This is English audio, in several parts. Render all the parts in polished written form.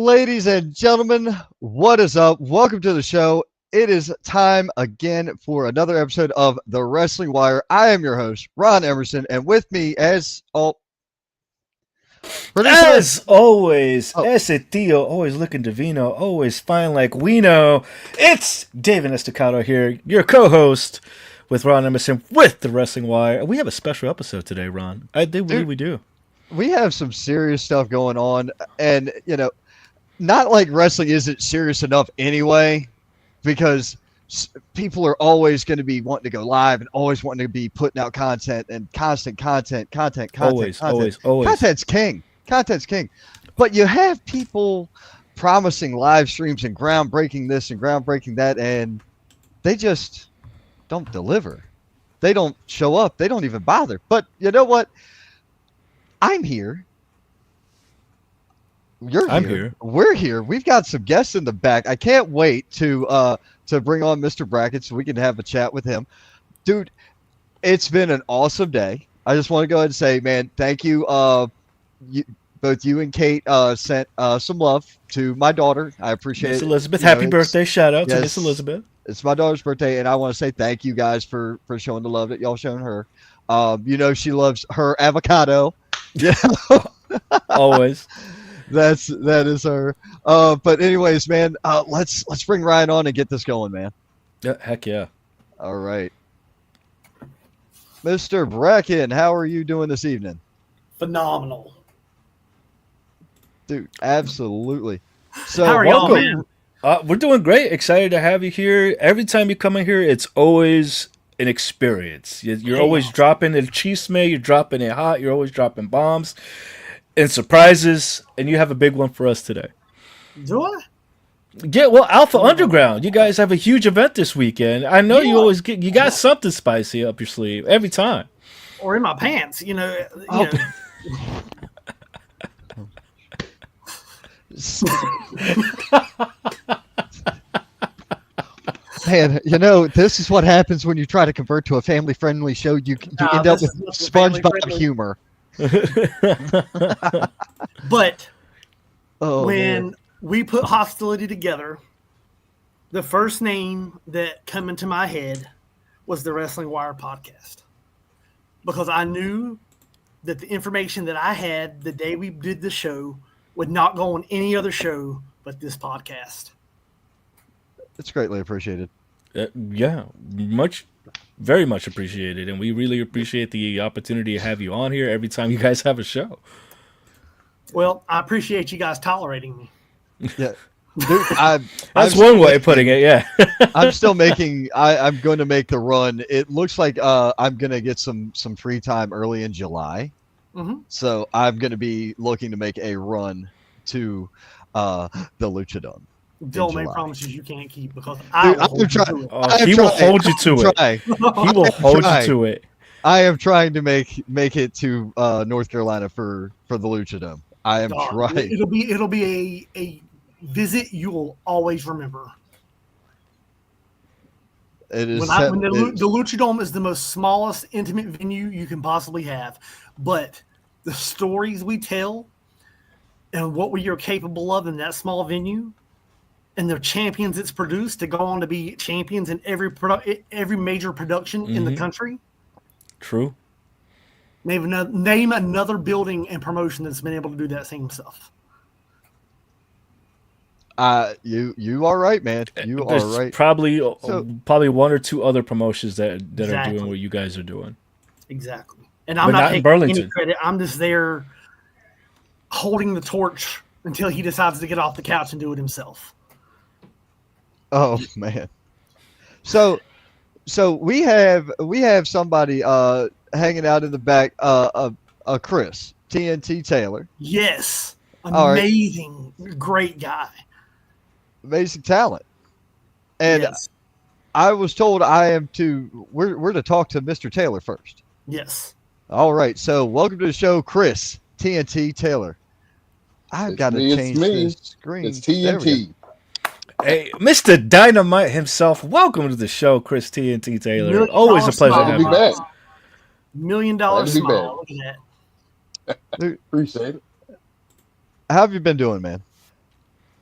Ladies and gentlemen, what is up? Welcome to the show. It is time again for another episode of The Wrestling Wire. I am your host, Ron Emerson, and with me as producer. As always, Oh, ese tío, always looking divino, always fine like we know. It's David Estacado here, your co-host with Ron Emerson with The Wrestling Wire. We have a special episode today, Ron. I do believe we do. we have some serious stuff going on, and not like wrestling isn't serious enough anyway, because people are always going to be wanting to go live and always wanting to be putting out content and constant content. Always. Content's king. Content's king. But you have people promising live streams and groundbreaking this and groundbreaking that, and they just don't deliver. They don't show up. They don't even bother. But you know what? I'm here. I'm here. We're here. We've got some guests in the back. I can't wait to bring on Mr. Braken so we can have a chat with him. Dude, it's been an awesome day. I just want to go ahead and say, man, thank you. Both you and Kate sent some love to my daughter. I appreciate Miss it. Elizabeth, happy birthday. Shout out to Miss Elizabeth. It's my daughter's birthday, and I want to say thank you guys for showing the love that y'all shown her. She loves her avocado. Yeah. Always. That is her. But anyways, man, let's bring Ryan on and get this going, man. Yeah, heck yeah. All right. Mr. Braken, how are you doing this evening? Phenomenal. Dude, absolutely. So how are y'all, man? We're doing great. Excited to have you here. Every time you come in here, it's always an experience. You're always dropping el chisme, you're dropping it hot, you're always dropping bombs and surprises, and you have a big one for us today. Do I? Yeah, well, Alpha Underground. You guys have a huge event this weekend. I know you always you got something spicy up your sleeve every time. Or in my pants, Man, this is what happens when you try to convert to a family-friendly show. You end up with SpongeBob humor. But when we put hostility together, the first name that came into my head was the Wrestling Wire podcast, because I knew that the information that I had the day we did the show would not go on any other show but this podcast. It's greatly appreciated. Very much appreciated, and we really appreciate the opportunity to have you on here every time you guys have a show. Well, I appreciate you guys tolerating me. Yeah, dude, that's one way of putting it. Yeah, I'm still making. I'm going to make the run. It looks like I'm going to get some free time early in July, so I'm going to be looking to make a run to the Luchadome. Don't make promises you can't keep, because he will hold you to it. He will hold you to it. I am trying to make it to North Carolina for the Luchadome. I am trying. It'll be a visit you will always remember. It is. The Luchadome is the most smallest intimate venue you can possibly have, but the stories we tell and what we are capable of in that small venue, and the champions it's produced to go on to be champions in every major production in the country. True. Name another building and promotion that's been able to do that same stuff. You are right, man. There's are right. Probably one or two other promotions that are doing what you guys are doing. Exactly. And I'm not taking any credit. I'm just there holding the torch until he decides to get off the couch and do it himself. Oh man. So we have somebody hanging out in the back, Chris TNT Taylor. Yes. Amazing, great guy. Amazing talent. And I was told we're to talk to Mr. Taylor first. Yes. All right. So welcome to the show, Chris TNT Taylor. I've got to change the screen. It's TNT. Hey, Mr. Dynamite himself, welcome to the show, Chris TNT Taylor. Always a pleasure to have you. $1 million smile. Look at that. Appreciate it. How have you been doing, man?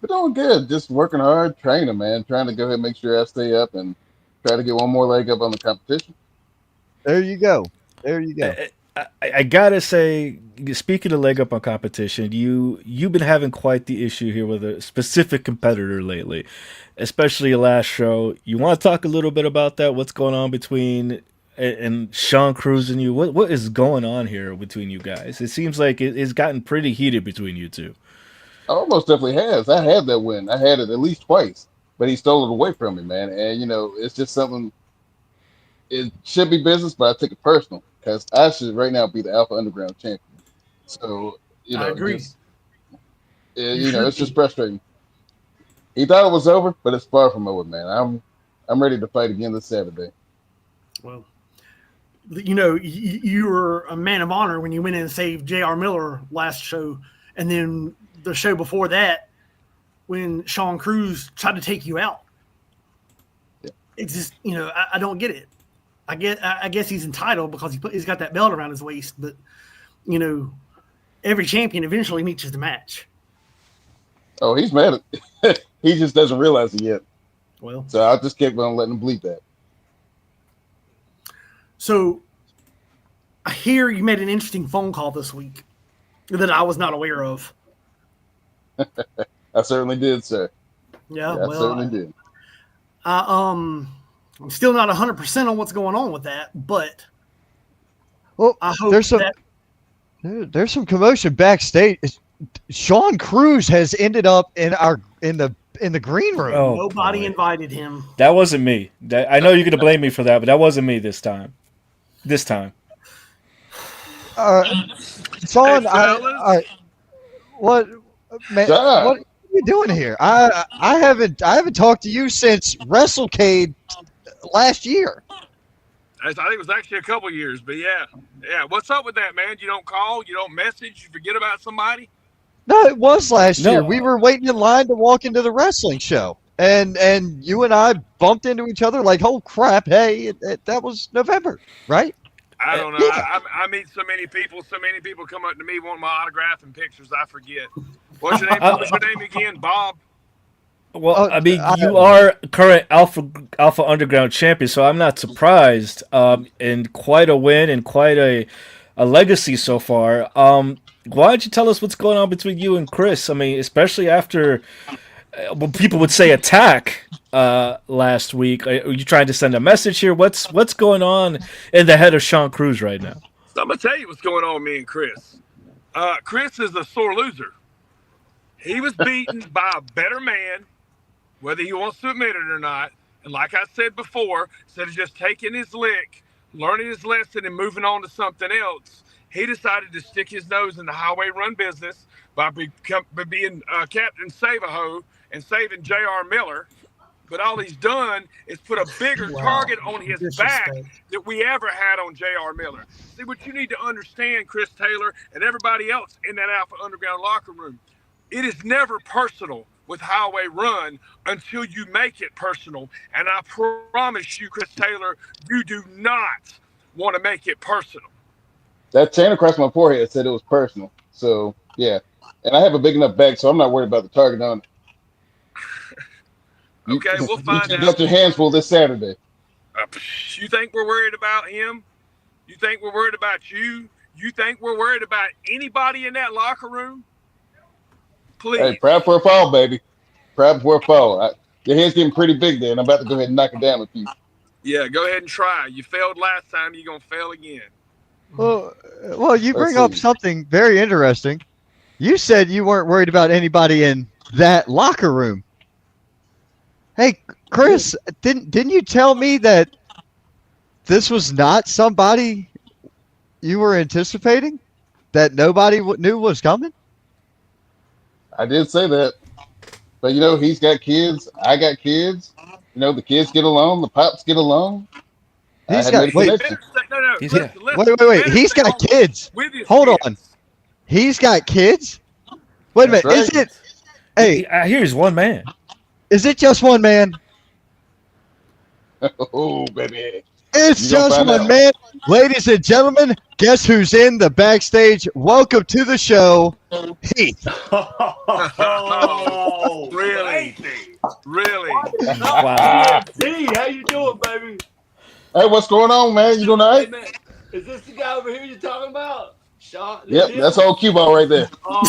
But doing good. Just working hard, training, man. Trying to go ahead and make sure I stay up and try to get one more leg up on the competition. There you go. There you go. I gotta say, speaking of leg up on competition, you've been having quite the issue here with a specific competitor lately, especially your last show. You want to talk a little bit about that? What's going on between and Sean Cruz and you? What is going on here between you guys? It seems like it's gotten pretty heated between you two. Almost definitely has. I had that win. I had it at least twice, but he stole it away from me, man. And it's just something. It should be business, but I take it personal because I should right now be the Alpha Underground champion. So I agree. It's just frustrating. He thought it was over, but it's far from over, man. I'm ready to fight again this Saturday. Well, you were a man of honor when you went in and saved J.R. Miller last show, and then the show before that when Sean Cruz tried to take you out. Yeah. It's just, I don't get it. I guess he's entitled because he's got that belt around his waist, but every champion eventually reaches the match. Oh, he's mad at he just doesn't realize it yet. Well, so I just kept on letting him bleed that. So I hear you made an interesting phone call this week that I was not aware of. I certainly did, sir. Yeah, I certainly did. I'm still not 100% on what's going on with that, but Well, I hope there's some commotion backstage. Sean Cruz has ended up in the green room. Oh, nobody invited him. That wasn't me. I know you're gonna blame me for that, but that wasn't me this time. Sean, what, man? What are you doing here? I haven't talked to you since WrestleCade last year. I think it was actually a couple years, but yeah. What's up with that, man? You don't call, you don't message, you forget about somebody? No, it was last year. We were waiting in line to walk into the wrestling show, and you and I bumped into each other like, oh crap! Hey, that was November, right? I don't know. Yeah. I meet so many people. So many people come up to me wanting my autograph and pictures. I forget. What's your name? What's your name again, Bob? Well, I mean, you are current Alpha Underground champion, so I'm not surprised. And quite a win and quite a legacy so far. Why don't you tell us what's going on between you and Chris? I mean, especially after what people would say attack last week. Are you trying to send a message here? What's going on in the head of Sean Cruz right now? So I'm gonna tell you what's going on with me and Chris. Chris is a sore loser. He was beaten by a better man, whether he wants to admit it or not. And like I said before, instead of just taking his lick, learning his lesson, and moving on to something else, he decided to stick his nose in the highway run business by being Captain Save-A-Ho and saving J.R. Miller. But all he's done is put a bigger target on his back that we ever had on J.R. Miller. See, what you need to understand, Chris Taylor, and everybody else in that Alpha Underground locker room, it is never personal with Highway Run until you make it personal. And I promise you, Chris Taylor, you do not want to make it personal. That chain across my forehead said it was personal. So, yeah. And I have a big enough bag, so I'm not worried about the target on it. Okay, we'll find out. You got your hands full this Saturday. You think we're worried about him? You think we're worried about you? You think we're worried about anybody in that locker room? Please. Hey, proud for a fall, baby. Proud for a fall. Your head's getting pretty big there, and I'm about to go ahead and knock it down with you. Yeah, go ahead and try. You failed last time. You're going to fail again. Well, you bring up something very interesting. You said you weren't worried about anybody in that locker room. Hey, Chris, didn't you tell me that this was not somebody you were anticipating? That nobody knew was coming? I did say that. But, he's got kids. I got kids. The kids get along. The pops get along. He's got wait. Wait. He's got kids. Hold on. He's got kids? Wait a minute. Right. Is it? Hey, I hear he's one man. Is it just one man? Oh, baby. It's just one man. Ladies and gentlemen, guess who's in the backstage? Welcome to the show, Heath. Oh, Really? baby. Really? Wow. T, how you doing, baby? Hey, what's going on, man? You doing all Hey, right? man, is this the guy over here you're talking about? Sean? Yep, Him? that's old Q-Ball right there. Oh,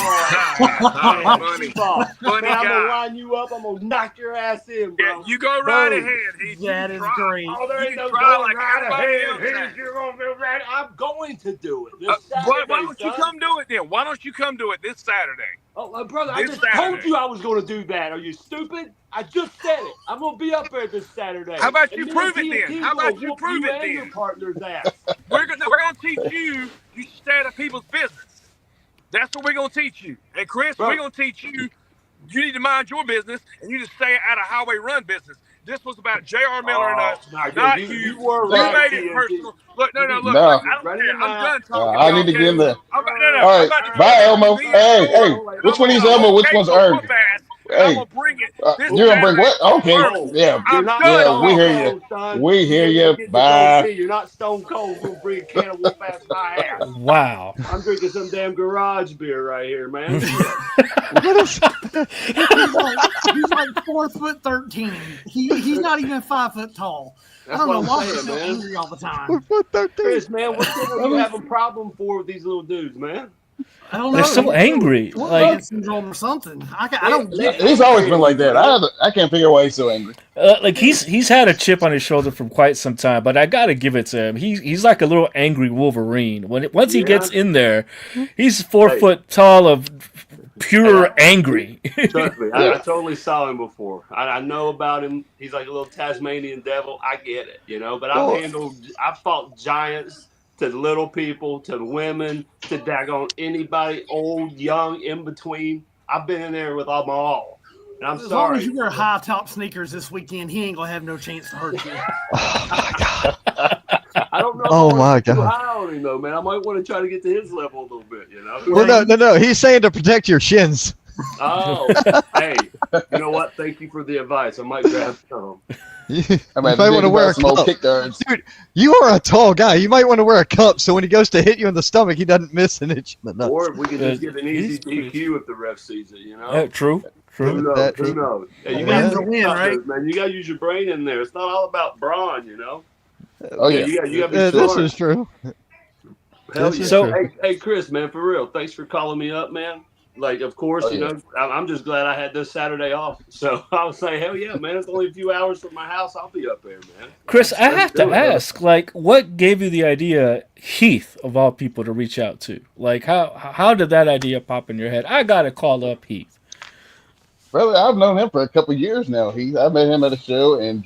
Oh, man, funny. T-Ball. Funny Man, I'm gonna guy. line you up. I'm gonna knock your ass in, Yeah, bro. you go right Boom. ahead, Heath. You That can is try. great. Oh, there You ain't can no try going like right everybody ahead. else has. Heath, you're gonna feel right. I'm going to do it this Why Saturday, don't you son. come do it then? Why don't you come do it this Saturday? Oh, my brother, I This just Saturday. told you I was going to do that. Are you stupid? I just said it. I'm going to be up there this Saturday. How about And you me prove and it then? TNT How gonna about you whoop prove you it and your then? partner's ass. We're gonna teach you. You should stay out of people's business. That's what we're gonna teach you. And Chris, Bro. we're gonna teach you. You need to mind your business and you just stay out of highway run business. This was about J.R. Miller and us, Nah, not you you. were You right, made it TNT. personal. Look, no, You look. No. I don't running care. your I'm mouth. done talking. I y'all, need to get in okay? there. I'm All about right, to bye, go Elmo. to the Hey, store. hey, And which I'm one gonna is get a Elmo? whole Which case one's of whoop Ernie? ass, and I'm Hey, gonna bring it this you're gonna bring Saturday what? on Okay, purpose. yeah, You're I'm not done yeah, we Stone hear talking. you. Cold, son. We hear ain't you. gonna get the gold Bye. tee. You're not Stone Cold. You're gonna bring a can of whoop ass my ass. Wow. I'm drinking some damn garage beer right here, man. What is? He's like 4'13". He's not even 5 foot tall. I That's don't know what why I'm he's saying, so man. angry all the time. 4'13". Chris, man, what the hell are you having a problem for with these little dudes, man? I don't They're know. so angry. Foot Like, man syndrome or something. I don't get it. He's always been angry like at you, that. man. I can't figure out why he's so angry. he's had a chip on his shoulder for quite some time, but I gotta give it to him. He's like a little angry Wolverine. Once he Yeah. gets in there, he's 4 Hey. foot tall of pure angry. Trust me, Yeah. I totally saw him before. I know about him. He's like a little Tasmanian devil. I get it, you know. But Well- I've fought giants to little people to women to daggone anybody, old, young, in between. I've been in there with them all. And I'm As long sorry. as you wear high top sneakers this weekend, he ain't gonna have no chance to hurt you. Oh my god. I don't know. Oh if I my wanna get too God. high on him though, man. I might want to try to get to his level a little bit, you know. Well, no. He's saying to protect your shins. Oh, hey, you know what? Thank you for the advice. I might grab some. You I might might want to wear a some old cup. kick guards. Dude, you are a tall guy. You might want to wear a cup so when he goes to hit you in the stomach, he doesn't miss and hit you in the nuts. Or we can just get an easy He's pretty- DQ if the ref sees it, you know? True. Who True. knows? That- Who knows? Yeah, you Yeah. got to Win, right? man. You got to use your brain in there. It's not all about brawn, you know? Oh yeah. You got to be This smart. is true. Hell this yeah. is So- true. Hey, Chris, man, for real, thanks for calling me up, man. Like, of course, Oh, you yeah. know, I'm just glad I had this Saturday off. So I was like, hell yeah, man. It's only a few hours from my house. I'll be up there, man. Chris, I Let's have do to it. ask, like, what gave you the idea, Heath, of all people, to reach out to? Like, how did that idea pop in your head? I gotta call up Heath. Brother, I've known him for a couple years now. I met him at a show and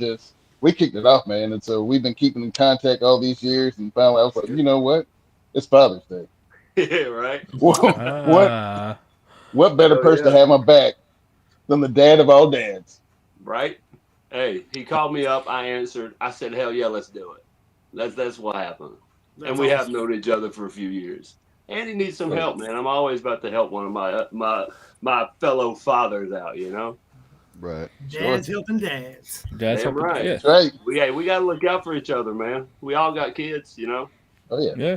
we kicked it off, man. And so we've been keeping in contact all these years. And finally, I was like, you know what? It's Father's Day. Yeah, right. What better Hell person yeah. to have my back than the dad of all dads? Right? Hey, he called me up. I answered. I said, hell yeah, let's do it. That's what happened. That's and we have awesome. known each other for a few years. And he needs some Right. help, man. I'm always about to help one of my fellow fathers out, you know? Right. Dads helping dads. That's Damn right. Yeah. That's right. We got to look out for each other, man. We all got kids, you know? Oh yeah. Yeah.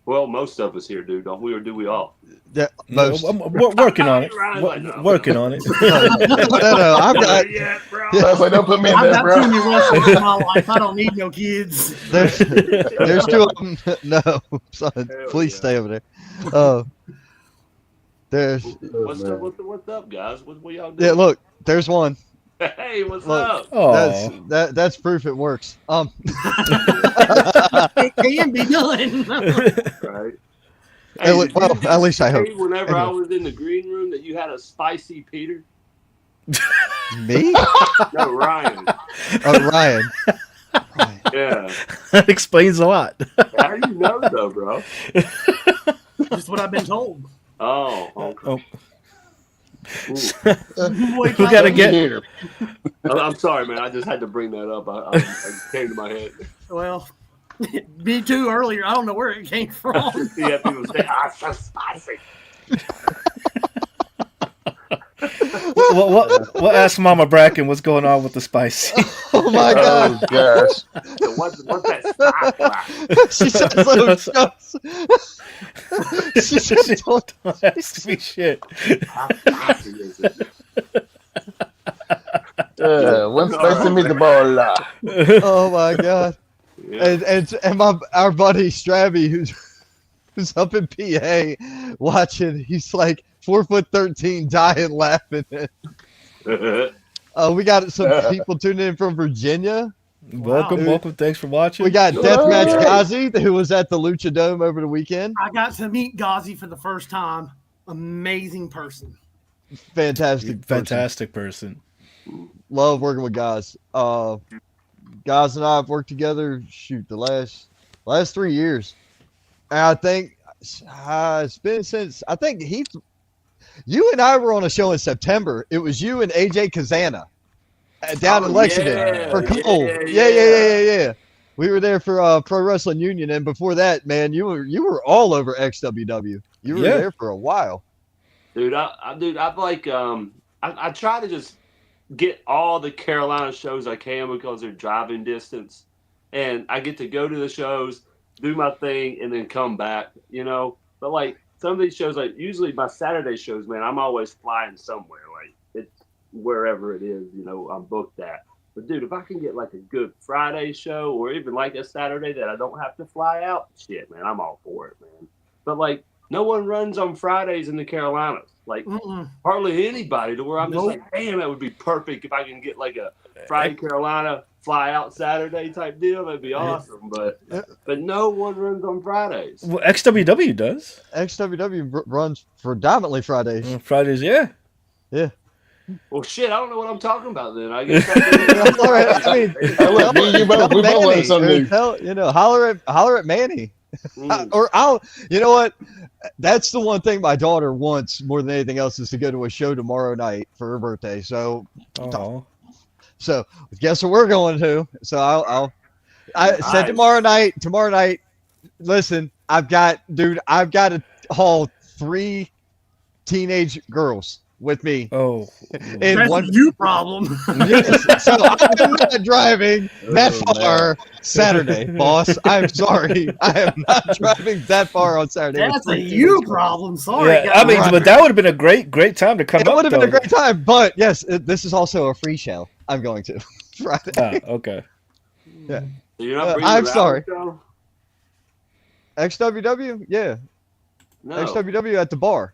Well, most of us here do, don't we? Or do we all? Yeah, most. We're working on it. Ryan's like, no. Working on it. No, I've got. Yeah, bro. I was like, don't put me in I've there, got too bro. many wrestlers in my life. I don't need no kids. There's two of them. No, son, Hell please yeah. stay over there. There's. What's up, guys? What y'all doing? Yeah, look, there's one. Hey, what's Look. up? Oh, That's proof it works. It can be done. Right. Well, did you at least I hope. say Whenever I Anyway. was in the green room, that you had a spicy Peter. Me? No, Ryan. Oh, Ryan. Yeah. that explains a lot. How do you know though, bro? Just what I've been told. Oh, okay. Oh, Ooh. Wait, We gotta I- get- Here. I'm sorry, man. I just had to bring that up. It came to my head. Well, me too earlier. I don't know where it came from. Yeah, people say, "Ah, it's so spicy." What asked Mama Bracken what's going on with the spicy? Oh my god. Oh gosh. So what's that stock like? She said so. She said, Don't ask me shit. How spicy is it? One spicy meatball. oh my god. Yeah. And our buddy Strabby, who's up in PA watching, he's like 4'13", dying laughing. We got some people tuning in from Virginia. Welcome. Thanks for watching. We got Deathmatch Hey. Ghazi, who was at the Lucha Dome over the weekend. I got to meet Ghazi for the first time. Amazing person. Fantastic person. Love working with guys. Guys and I have worked together, the last 3 years. And I think it's been since, I think Heath, you and I were on a show in September. It was you and AJ Kazana down in Lexington for Cole. Yeah. We were there for Pro Wrestling Union, and before that, man, you were all over XWW. You were there for a while. Dude, I've like I try to just get all the Carolina shows I can because they're driving distance, and I get to go to the shows, do my thing, and then come back, you know. But like some of these shows, like usually my Saturday shows, man, I'm always flying somewhere, like it's wherever it is, you know, I'm booked at. But dude, if I can get like a good Friday show or even like a Saturday that I don't have to fly out, shit, man, I'm all for it, man. But like no one runs on Fridays in the Carolinas. Like hardly anybody, to where I'm just like, damn, that would be perfect if I can get like a Friday Carolina, fly out Saturday type deal. That'd be awesome. But no one runs on Fridays. Well, XWW does. XWW runs predominantly Fridays. Fridays, yeah. Well, shit, I don't know what I'm talking about then. I guess All right, I mean, Look, me and you both, we both learned something. Holler at Manny. You know what? That's the one thing my daughter wants more than anything else is to go to a show tomorrow night for her birthday. So guess what we're going to? So I said tomorrow night. Listen, I've got to haul 3 teenage girls with me. That's a problem. Yes, so I'm not driving that far Saturday, boss. I'm sorry. I am not driving that far on Saturday. That's a you problem. Sorry. Yeah, I mean, but that would have been a great time to come up. It would have been a great time, but yes, this is also a free show. I'm going to Friday. Okay. Yeah. You're not I'm sorry. Show? XWW, yeah. No. XWW at the bar.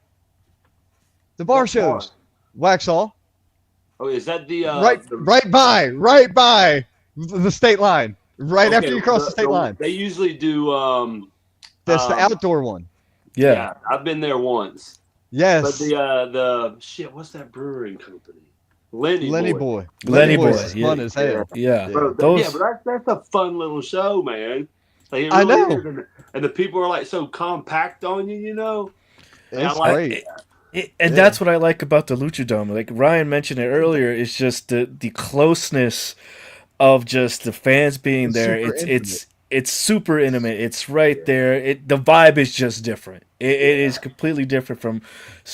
The bar What shows. Waxhaw. Oh, is that the right by the state line. Right after you cross the state line. They usually do That's the outdoor one. Yeah. I've been there once. Yes. But the shit, what's that brewing company? Lenny Boy. Lenny Boy. is fun as hell. Yeah. Bro, but that's a fun little show, man. Like, it I really know. is. And the people are like so compact on you, you know. It's I like great. And that's what I like about the Lucha Dome. Like Ryan mentioned it earlier, it's just the closeness of just the fans being there. It's super intimate. It's right there. The vibe is just different. It is completely different from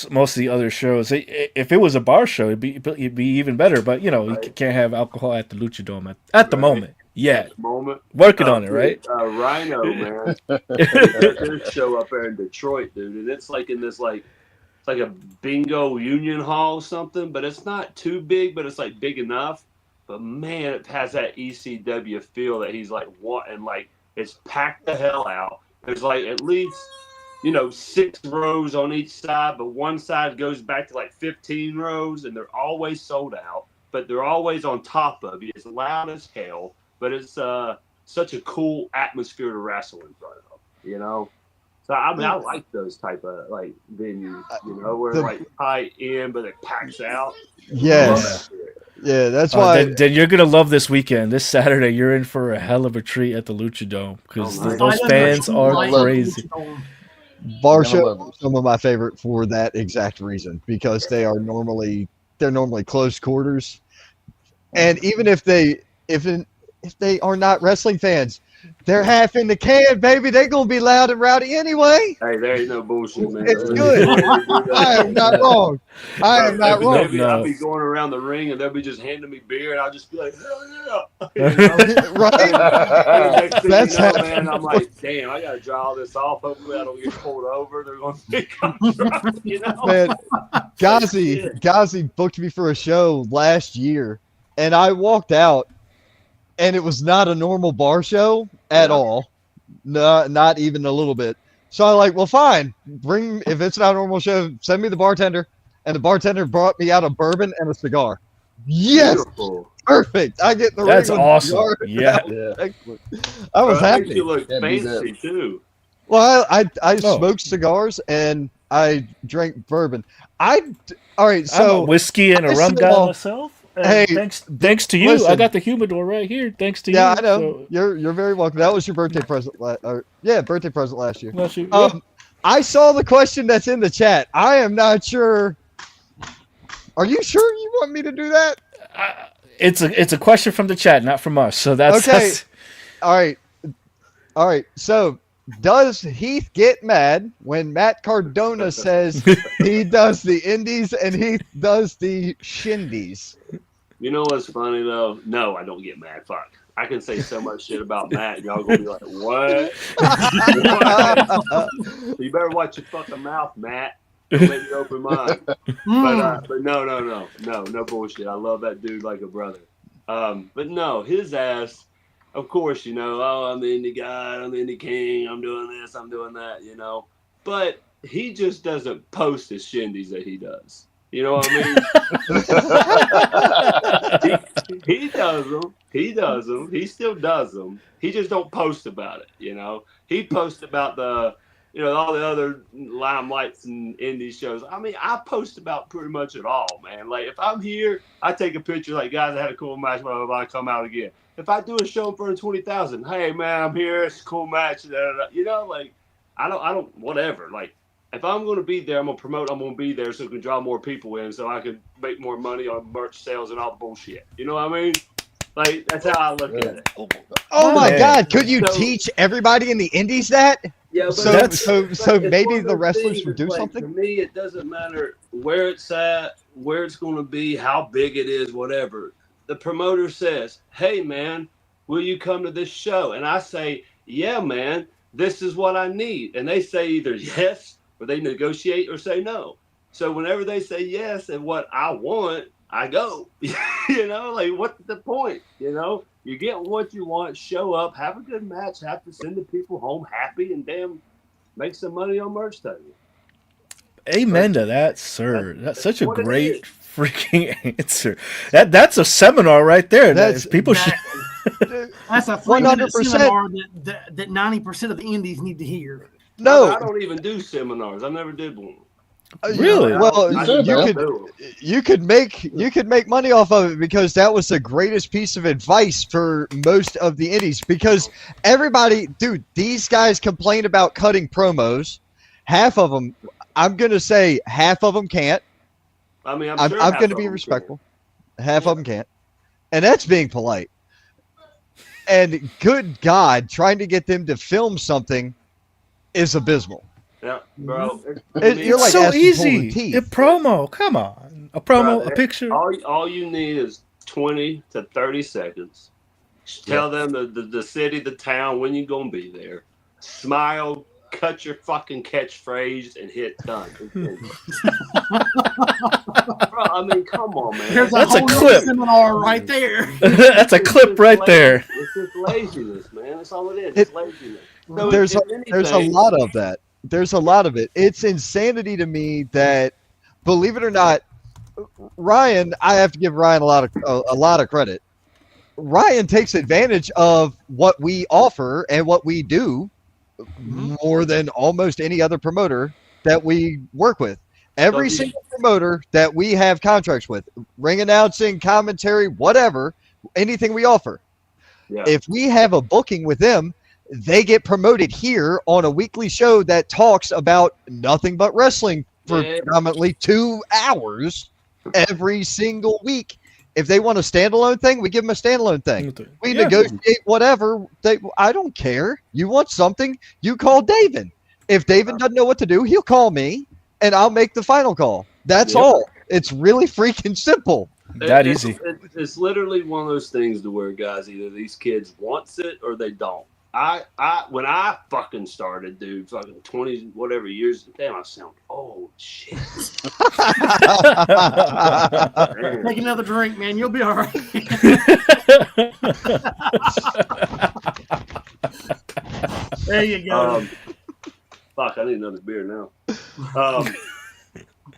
most of the other shows. If it was a bar show, it'd be even better. But you know, you can't have alcohol at the Lucha Dome at the moment. Yeah, working on it, right? Rhino, man. There's show up there in Detroit, dude, and it's like in this it's like a bingo union hall or something, but it's not too big, but it's like big enough. But man, it has that ECW feel that he's like wanting. Like it's packed the hell out. There's like at least 6 rows on each side, but one side goes back to like 15 rows, and they're always sold out. But they're always on top of you. It's loud as hell, but it's such a cool atmosphere to wrestle in front of. You know. So I mean, I like those type of like venues, where like high end, but it packs out. Yes. Yeah, that's why. Then you're gonna love this weekend. This Saturday, you're in for a hell of a treat at the Lucha Dome because those fans are crazy. Bar shows are some of my favorite for that exact reason because they're normally close quarters, and even if they are not wrestling fans, They're half in the can, baby. They're gonna be loud and rowdy anyway. Hey, there ain't no bullshit, man. It's good. I am not wrong. I am not wrong. I'll be going around the ring and they'll be just handing me beer and I'll just be like, hell yeah. You know? Right? Next thing That's you know, how- man, I'm like, damn, I gotta draw all this off. Hopefully I don't get pulled over. They're gonna think I'm drunk, you know? Man, Ghazi booked me for a show last year, and I walked out, and it was not a normal bar show at all. No, not even a little bit. So I'm like, well, fine. If it's not a normal show, send me the bartender. And the bartender brought me out a bourbon and a cigar. Yes, Beautiful. perfect. I get the ring That's with the awesome. cigar. Yeah. Excellent. I was Bro, it makes happy. you look Can't beat fancy too. Well, I Oh. smoked cigars and I drank bourbon. All right. I'm a So whiskey and a I rum said, guy well, myself. And hey, thanks to you, I listen. got the humidor right here. Thanks to yeah, you. I know. So, You're very welcome. That was your birthday present. Birthday present last year. well, shoot, I saw the question that's in the chat. I am not sure. Are you sure you want me to do that? it's a question from the chat, not from us. So that's Okay. All right. So, does Heath get mad when Matt Cardona says he does the indies and Heath does the shindies? You know what's funny though? No, I don't get mad. Fuck. I can say so much shit about Matt. Y'all gonna be like, what? You better watch your fucking mouth, Matt. Don't make me open mine. But no bullshit. I love that dude like a brother. But no, his ass, of course, you know, oh, I'm the indie guy, I'm the indie king, I'm doing this, I'm doing that, you know. But he just doesn't post the shindies that he does. You know what I mean? he does them. He does them. He still does them. He just don't post about it, you know. He posts about the, you know, all the other limelights and indie shows. I mean, I post about pretty much it all, man. Like, if I'm here, I take a picture like, guys, I had a cool match, blah, blah, blah, I come out again. If I do a show in front of 20,000, hey, man, I'm here, it's a cool match, you know, like, I don't, whatever. Like, if I'm going to be there, I'm going to promote, I'm going to be there so we can draw more people in so I can make more money on merch sales and all the bullshit. You know what I mean? Like, that's how I look at it. Oh my Man. God! Could you So- teach everybody in the indies that? Yeah, but So, it's so one maybe of the those wrestlers things would that's do like, something. To me, it doesn't matter where it's at, where it's going to be, how big it is, whatever. The promoter says, hey, man, will you come to this show? And I say, yeah, man, this is what I need. And they say either yes, or they negotiate, or say no. So whenever they say yes and what I want, I go. You know, like, what's the point? You know, you get what you want, show up, have a good match, have to send the people home happy, and damn, make some money on merch table. Amen to that, sir. That's such a what it great is. freaking answer. That's a seminar right there. That's- People should. That's a 3-minute 100%. seminar that 90% of the indies need to hear. I No, don't even do seminars. I never did one. Really? Well, I should, just man. do 'em. you could make money off of it because that was the greatest piece of advice for most of the indies. Because everybody, dude, these guys complain about cutting promos. Half of them, I'm gonna say, half of them can't. I mean, I'm sure going half to of be them respectful. Half of them can't. And that's being polite. And good God, trying to get them to film something is abysmal. can. Yeah, bro. You're like so asking for the easy. teeth. A promo. Come on. A promo, Right. a picture. all you need is 20 to 30 seconds. Tell them the city, the town, when you're going to be there. Smile, cut your fucking catchphrase, and hit done. Bro, I mean, come on, man. There's That's a whole clip. seminar right there. That's a clip right there. It's just laziness, man. That's all it is. It's laziness. So There's if a anything- lot of that. There's a lot of it. It's insanity to me that, believe it or not, Ryan. I have to give Ryan a lot of credit. Ryan takes advantage of what we offer and what we do more than almost any other promoter that we work with. Every So single promoter that we have contracts with, ring announcing, commentary, whatever, anything we offer. Yeah. If we have a booking with them, they get promoted here on a weekly show that talks about nothing but wrestling for Yeah. predominantly 2 hours every single week. If they want a standalone thing, we give them a standalone thing. We Yeah. negotiate whatever. I don't care. You want something, you call David. If David doesn't know what to do, he'll call me, and I'll make the final call. That's Yep. all. It's really freaking simple. That easy. It's literally one of those things to where guys, either these kids wants it or they don't. When I fucking started, dude, fucking 20 whatever years, damn, I sound old shit. Man. Take another drink, man. You'll be all right. There you go. Fuck, I need another beer now.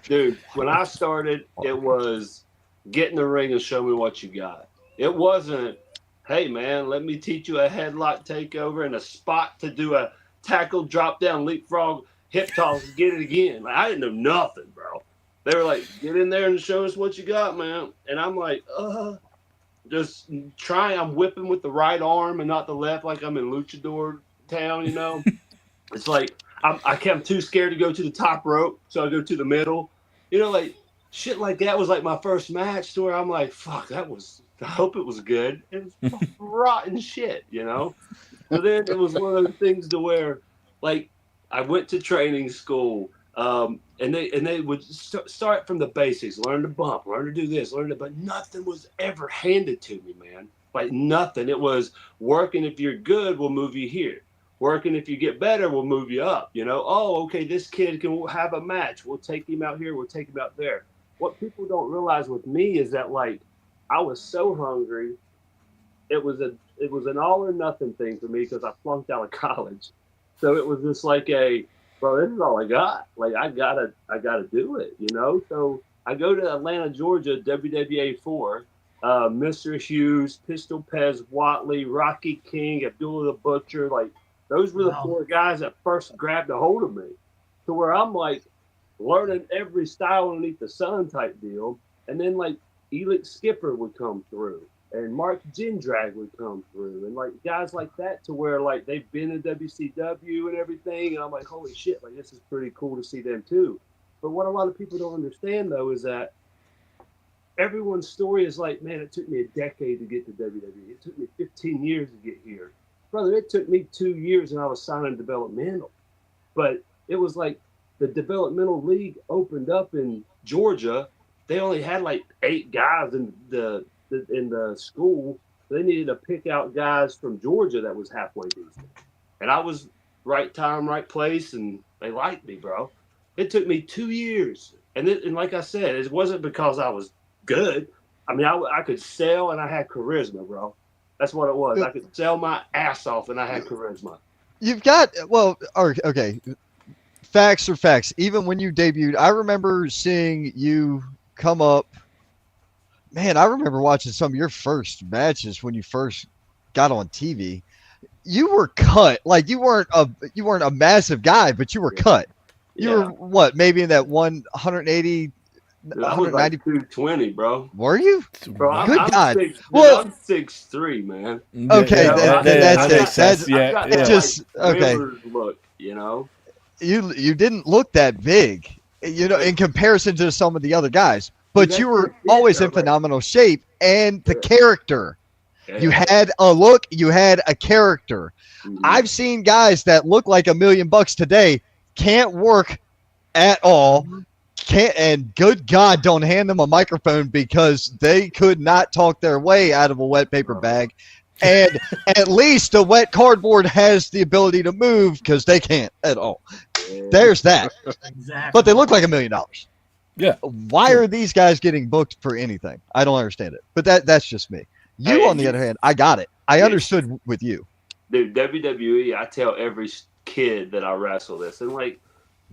Dude, when I started, it was get in the ring and show me what you got. It wasn't, hey man, let me teach you a headlock takeover and a spot to do a tackle, drop down, leapfrog, hip toss, and get it again. Like, I didn't know nothing, bro. They were like, get in there and show us what you got, man. And I'm like, just trying. I'm whipping with the right arm and not the left, like I'm in luchador town, you know. It's like I'm too scared to go to the top rope, so I go to the middle. You know, like shit like that was like my first match to where I'm like, fuck, I hope it was good. It was rotten shit, you know. So then it was one of those things to where, like, I went to training school, and they would start from the basics, learn to bump, learn to do this, but nothing was ever handed to me, man. Like nothing. It was working. If you're good, we'll move you here. Working, if you get better, we'll move you up. You know, oh, okay, this kid can have a match. We'll take him out here. We'll take him out there. What people don't realize with me is that, like, I was so hungry. It was an all or nothing thing for me because I flunked out of college. So it was just like bro, this is all I got. Like, I gotta do it, you know? So I go to Atlanta, Georgia, WWA 4. Mr. Hughes, Pistol Pez, Watley, Rocky King, Abdullah the Butcher, like, those were the four guys that first grabbed a hold of me, to where I'm like learning every style underneath the sun type deal. And then like Elix Skipper would come through and Mark Jindrak would come through and like guys like that, to where like they've been in WCW and everything. And I'm like, holy shit, like this is pretty cool to see them too. But what a lot of people don't understand though is that everyone's story is like, man, it took me a decade to get to WWE. It took me 15 years to get here. Brother, it took me 2 years and I was signing developmental. But it was like the developmental league opened up in Georgia. They only had like 8 guys in the school. They needed to pick out guys from Georgia that was halfway decent. And I was right time, right place, and they liked me, bro. It took me 2 years. And like I said, it wasn't because I was good. I mean, I could sell and I had charisma, bro. That's what it was. I could sell my ass off and I had charisma. You've got, well, okay. Facts are facts. Even when you debuted, I remember seeing you come up. Man, I remember watching some of your first matches when you first got on TV. You were cut. Like you weren't a massive guy, but you were cut. You were what? Maybe in that 180. Dude, I was like 220, bro. Were you? Bro, Good I'm God. Well, I'm 6'3", man. Okay, that makes sense. Just okay. Look, you know, you didn't look that big, you know, in comparison to some of the other guys. But you were always in phenomenal shape, and the character. Yeah. You had a look. You had a character. Mm-hmm. I've seen guys that look like $1 million today can't work at all. And good God, don't hand them a microphone because they could not talk their way out of a wet paper bag. And at least a wet cardboard has the ability to move because they can't at all. There's that. Exactly. But they look like $1 million. Yeah. Why are these guys getting booked for anything? I don't understand it. But that's just me. You, on the other hand, I got it. I understood with you. Dude, WWE, I tell every kid that I wrestle this. And, like,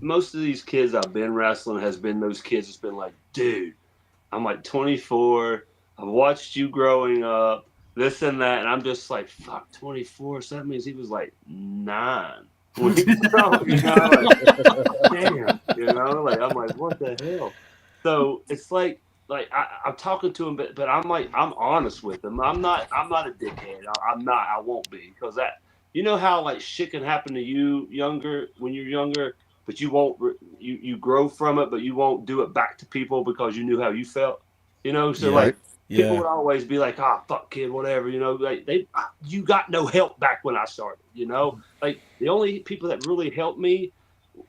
most of these kids I've been wrestling has been those kids that's been like, dude, I'm like 24. I've watched you growing up, this and that. And I'm just like, fuck, 24. So that means he was like 9. When he was growing, you know, like, damn, you know, like, I'm like, what the hell? So it's like I'm talking to him, but I'm like, I'm honest with him. I'm not a dickhead. I won't be, because that, you know how like shit can happen to you when you're younger, but you won't, you grow from it, but you won't do it back to people because you knew how you felt, you know? So like, People would always be like, "Ah, fuck kid, whatever," like you got no help back when I started, like the only people that really helped me,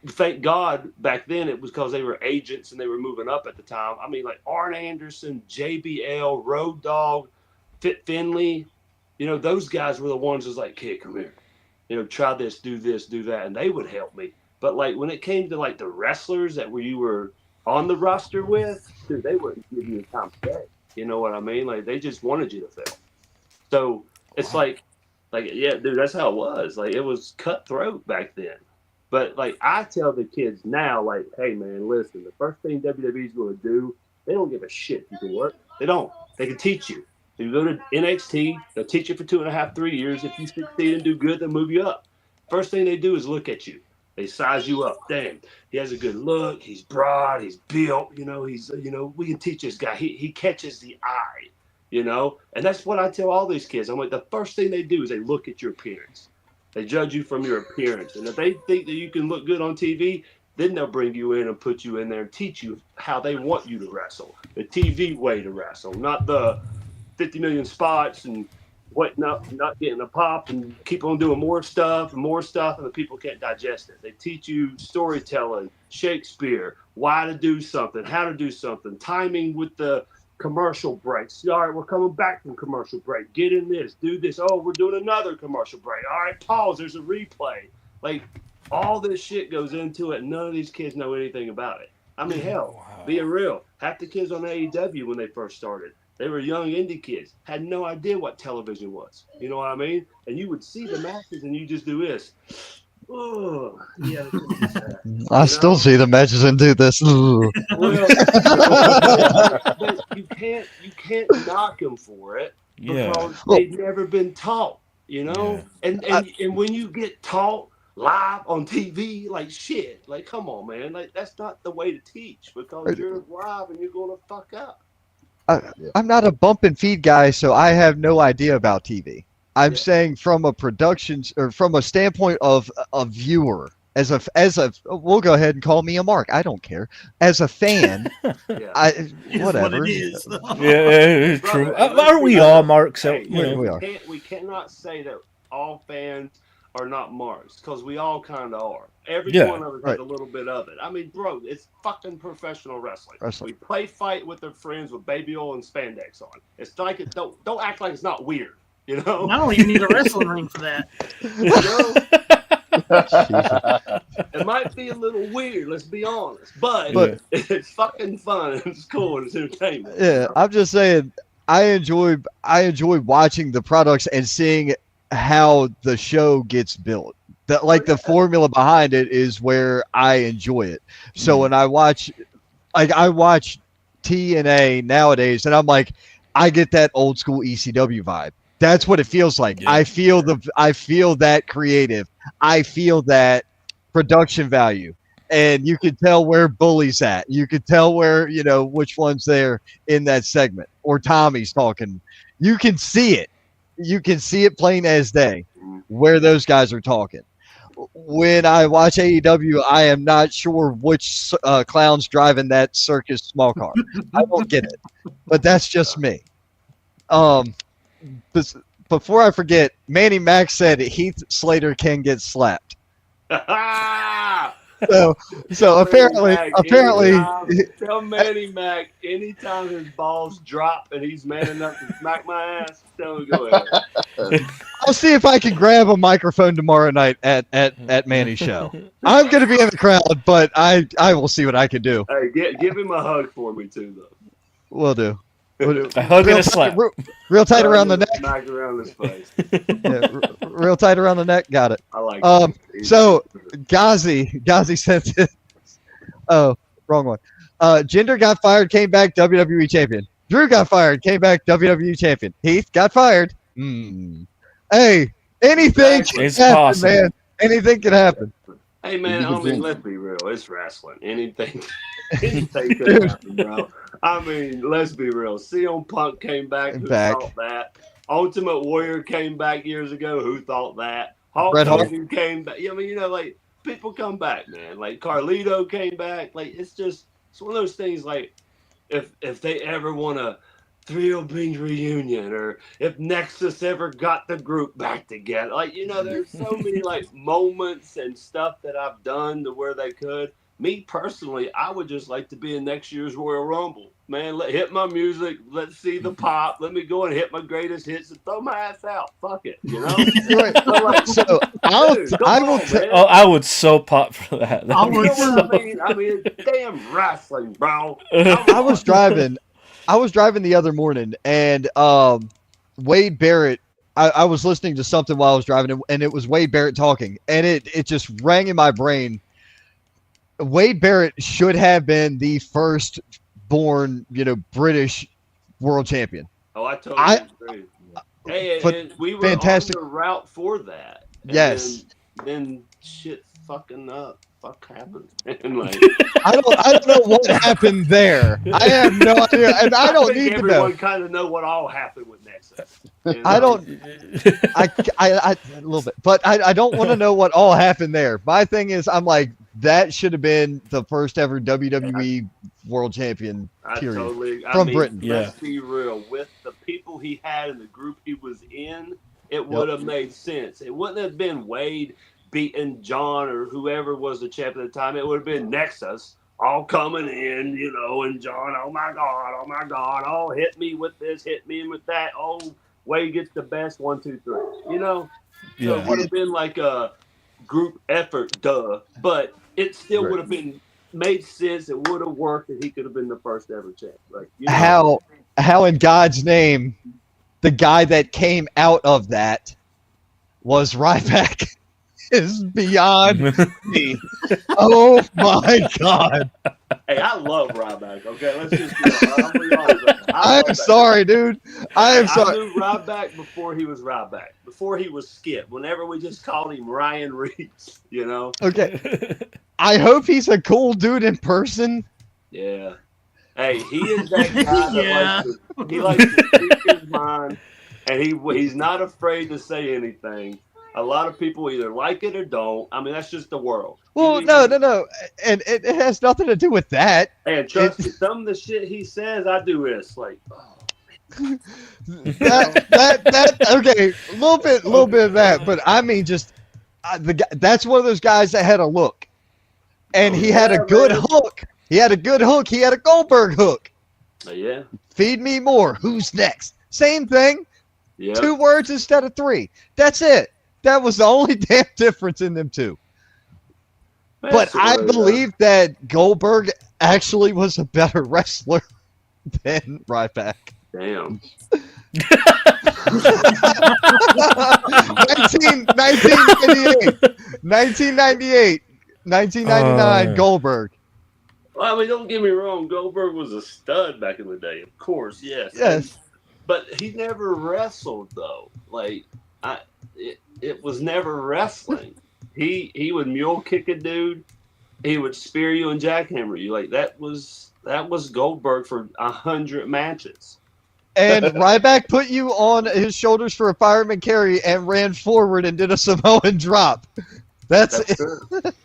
thank God, back then it was because they were agents and they were moving up at the time. I mean, like Arn Anderson, JBL, Road Dogg, Fit Finley, those guys were the ones who's like, kid, come here, try this, do that, and they would help me. But like when it came to like the wrestlers that you were on the roster with, dude, they wouldn't give you the time of day. You know what I mean? Like they just wanted you to fail. So it's like, yeah, dude, that's how it was. Like it was cutthroat back then. But like I tell the kids now, like, hey man, listen, the first thing WWE is going to do, they don't give a shit if you can work. They don't. They can teach you. If you go to NXT, they'll teach you for 2.5, 3 years. If you succeed and do good, they'll move you up. First thing they do is look at you. They size you up. Damn, he has a good look. He's broad. He's built. We can teach this guy. He catches the eye. And that's what I tell all these kids. I'm like, the first thing they do is they look at your appearance. They judge you from your appearance. And if they think that you can look good on TV, then they'll bring you in and put you in there and teach you how they want you to wrestle. The TV way to wrestle, not the 50 million spots and not getting a pop and keep on doing more stuff and the people can't digest it. They teach you storytelling, Shakespeare, why to do something, how to do something, timing with the commercial breaks. All right, we're coming back from commercial break. Get in this, do this. Oh, we're doing another commercial break. All right, pause. There's a replay. Like all this shit goes into it. And none of these kids know anything about it. I mean, hell, being real, half the kids on AEW when they first started, they were young indie kids, had no idea what television was. You know what I mean? And you would see the matches and you just do this. Oh, yeah. I still see the matches and do this. Well, but you can't knock them for it because they've never been taught, And when you get taught live on TV, like shit, like come on, man, like that's not the way to teach because you're live and you're gonna fuck up. I'm not a bump and feed guy, so I have no idea about TV. I'm saying from a production or from a standpoint of a viewer, as a we'll go ahead and call me a mark. I don't care. As a fan, whatever. What it is. Yeah, true. Aren't we all marks? So, we are. We cannot say that all fans are not marks because we all kind of are. Every one of us has a little bit of it. I mean, bro, it's fucking professional wrestling. We play fight with our friends with baby oil and spandex on. It's like don't act like it's not weird. Not only you need a wrestling ring for that. It might be a little weird, let's be honest, but it's fucking fun and it's cool and it's entertainment. Yeah, I'm just saying I enjoy watching the products and seeing how the show gets built. That like the formula behind it is where I enjoy it. So when I watch TNA nowadays and I'm like, I get that old school ECW vibe. That's what it feels like. Yeah. I feel that creative. I feel that production value. And you can tell where Bully's at. You can tell where, which one's there in that segment. Or Tommy's talking. You can see it. You can see it plain as day where those guys are talking. When I watch AEW, I am not sure which clown's driving that circus small car. I don't get it. But that's just me. Before I forget, Manny Mac said Heath Slater can get slapped. So apparently, tell Manny Mac anytime his balls drop and he's man enough to smack my ass, tell him to go ahead. I'll see if I can grab a microphone tomorrow night at Manny's show. I'm going to be in the crowd, but I will see what I can do. Hey, give him a hug for me too, though. Will do. A hug and a slap. Real tight around the neck. Smack around his face. Real tight around the neck. Got it. I like it. So Ghazi sent it. Oh, wrong one. Jinder got fired, came back, WWE champion. Drew got fired, came back, WWE champion. Heath got fired. Hey, anything can happen, man. Anything can happen. Hey, man, let's be real. It's wrestling. Anything could happen, bro. I mean, let's be real. CM Punk came back. Who thought that? Ultimate Warrior came back years ago. Who thought that? Hulk Hogan came back. I mean, like, people come back, man. Like, Carlito came back. Like, it's one of those things, like, if they ever want to Three Old Beans reunion, or if Nexus ever got the group back together. Like, there's so many like moments and stuff that I've done to where they could. Me personally, I would just like to be in next year's Royal Rumble. Man, hit my music. Let's see the pop. Let me go and hit my greatest hits and throw my ass out. Fuck it, Right. Like, So I would so pop for that. I mean, damn wrestling, bro. I was driving the other morning, and Wade Barrett. I was listening to something while I was driving, and it was Wade Barrett talking, and it just rang in my brain. Wade Barrett should have been the first born, British world champion. Oh, I totally agree. Hey, and we were fantastic. on the route for that. And yes. Then shit fucking up. Fuck happened. And like, I don't know what happened there. I have no idea, and I don't need to know. Everyone kind of know what all happened with Nexus. I don't. I a little bit, but I don't want to know what all happened there. My thing is, I'm like, that should have been the first ever WWE World Champion. Period. From Britain. Let's be real. With the people he had and the group he was in, it would have made sense. It wouldn't have been Wade beating John or whoever was the champion at the time. It would have been Nexus all coming in, and John, oh my God, oh, hit me with this, hit me with that. Oh, Wade gets the best 1, 2, 3. So it would have been like a group effort, but it still would have been made sense. It would have worked, and he could have been the first ever champ. Like, how in God's name, the guy that came out of that was Ryback is beyond me. Oh my God. Hey, I love Ryback. Okay, let's just be honest. I'm sorry, dude. I am sorry. I knew Ryback before he was Ryback. Before he was Skip. Whenever we just called him Ryan Reeves, Okay. I hope he's a cool dude in person. Yeah. Hey, he is that guy that likes to speak his mind, and he's not afraid to say anything. A lot of people either like it or don't. I mean, that's just the world. Well, no. And it has nothing to do with that. And trust me, some of the shit he says, I do this. Like, that okay, a little bit of that. But I mean, just that's one of those guys that had a look. And he had a good hook. He had a good hook. He had a Goldberg hook. Yeah. Feed me more. Who's next? Same thing. Yep. 2 words instead of 3. That's it. That was the only damn difference in them two. But I believe that Goldberg actually was a better wrestler than Ryback. Damn. 1998. 1999, Goldberg. Well, I mean, don't get me wrong. Goldberg was a stud back in the day, of course, yes. Yes. But he never wrestled, though. Like, it was never wrestling. He would mule kick a dude. He would spear you and jackhammer you. Like, that was Goldberg for 100 matches. And Ryback put you on his shoulders for a fireman carry and ran forward and did a Samoan drop. That's it.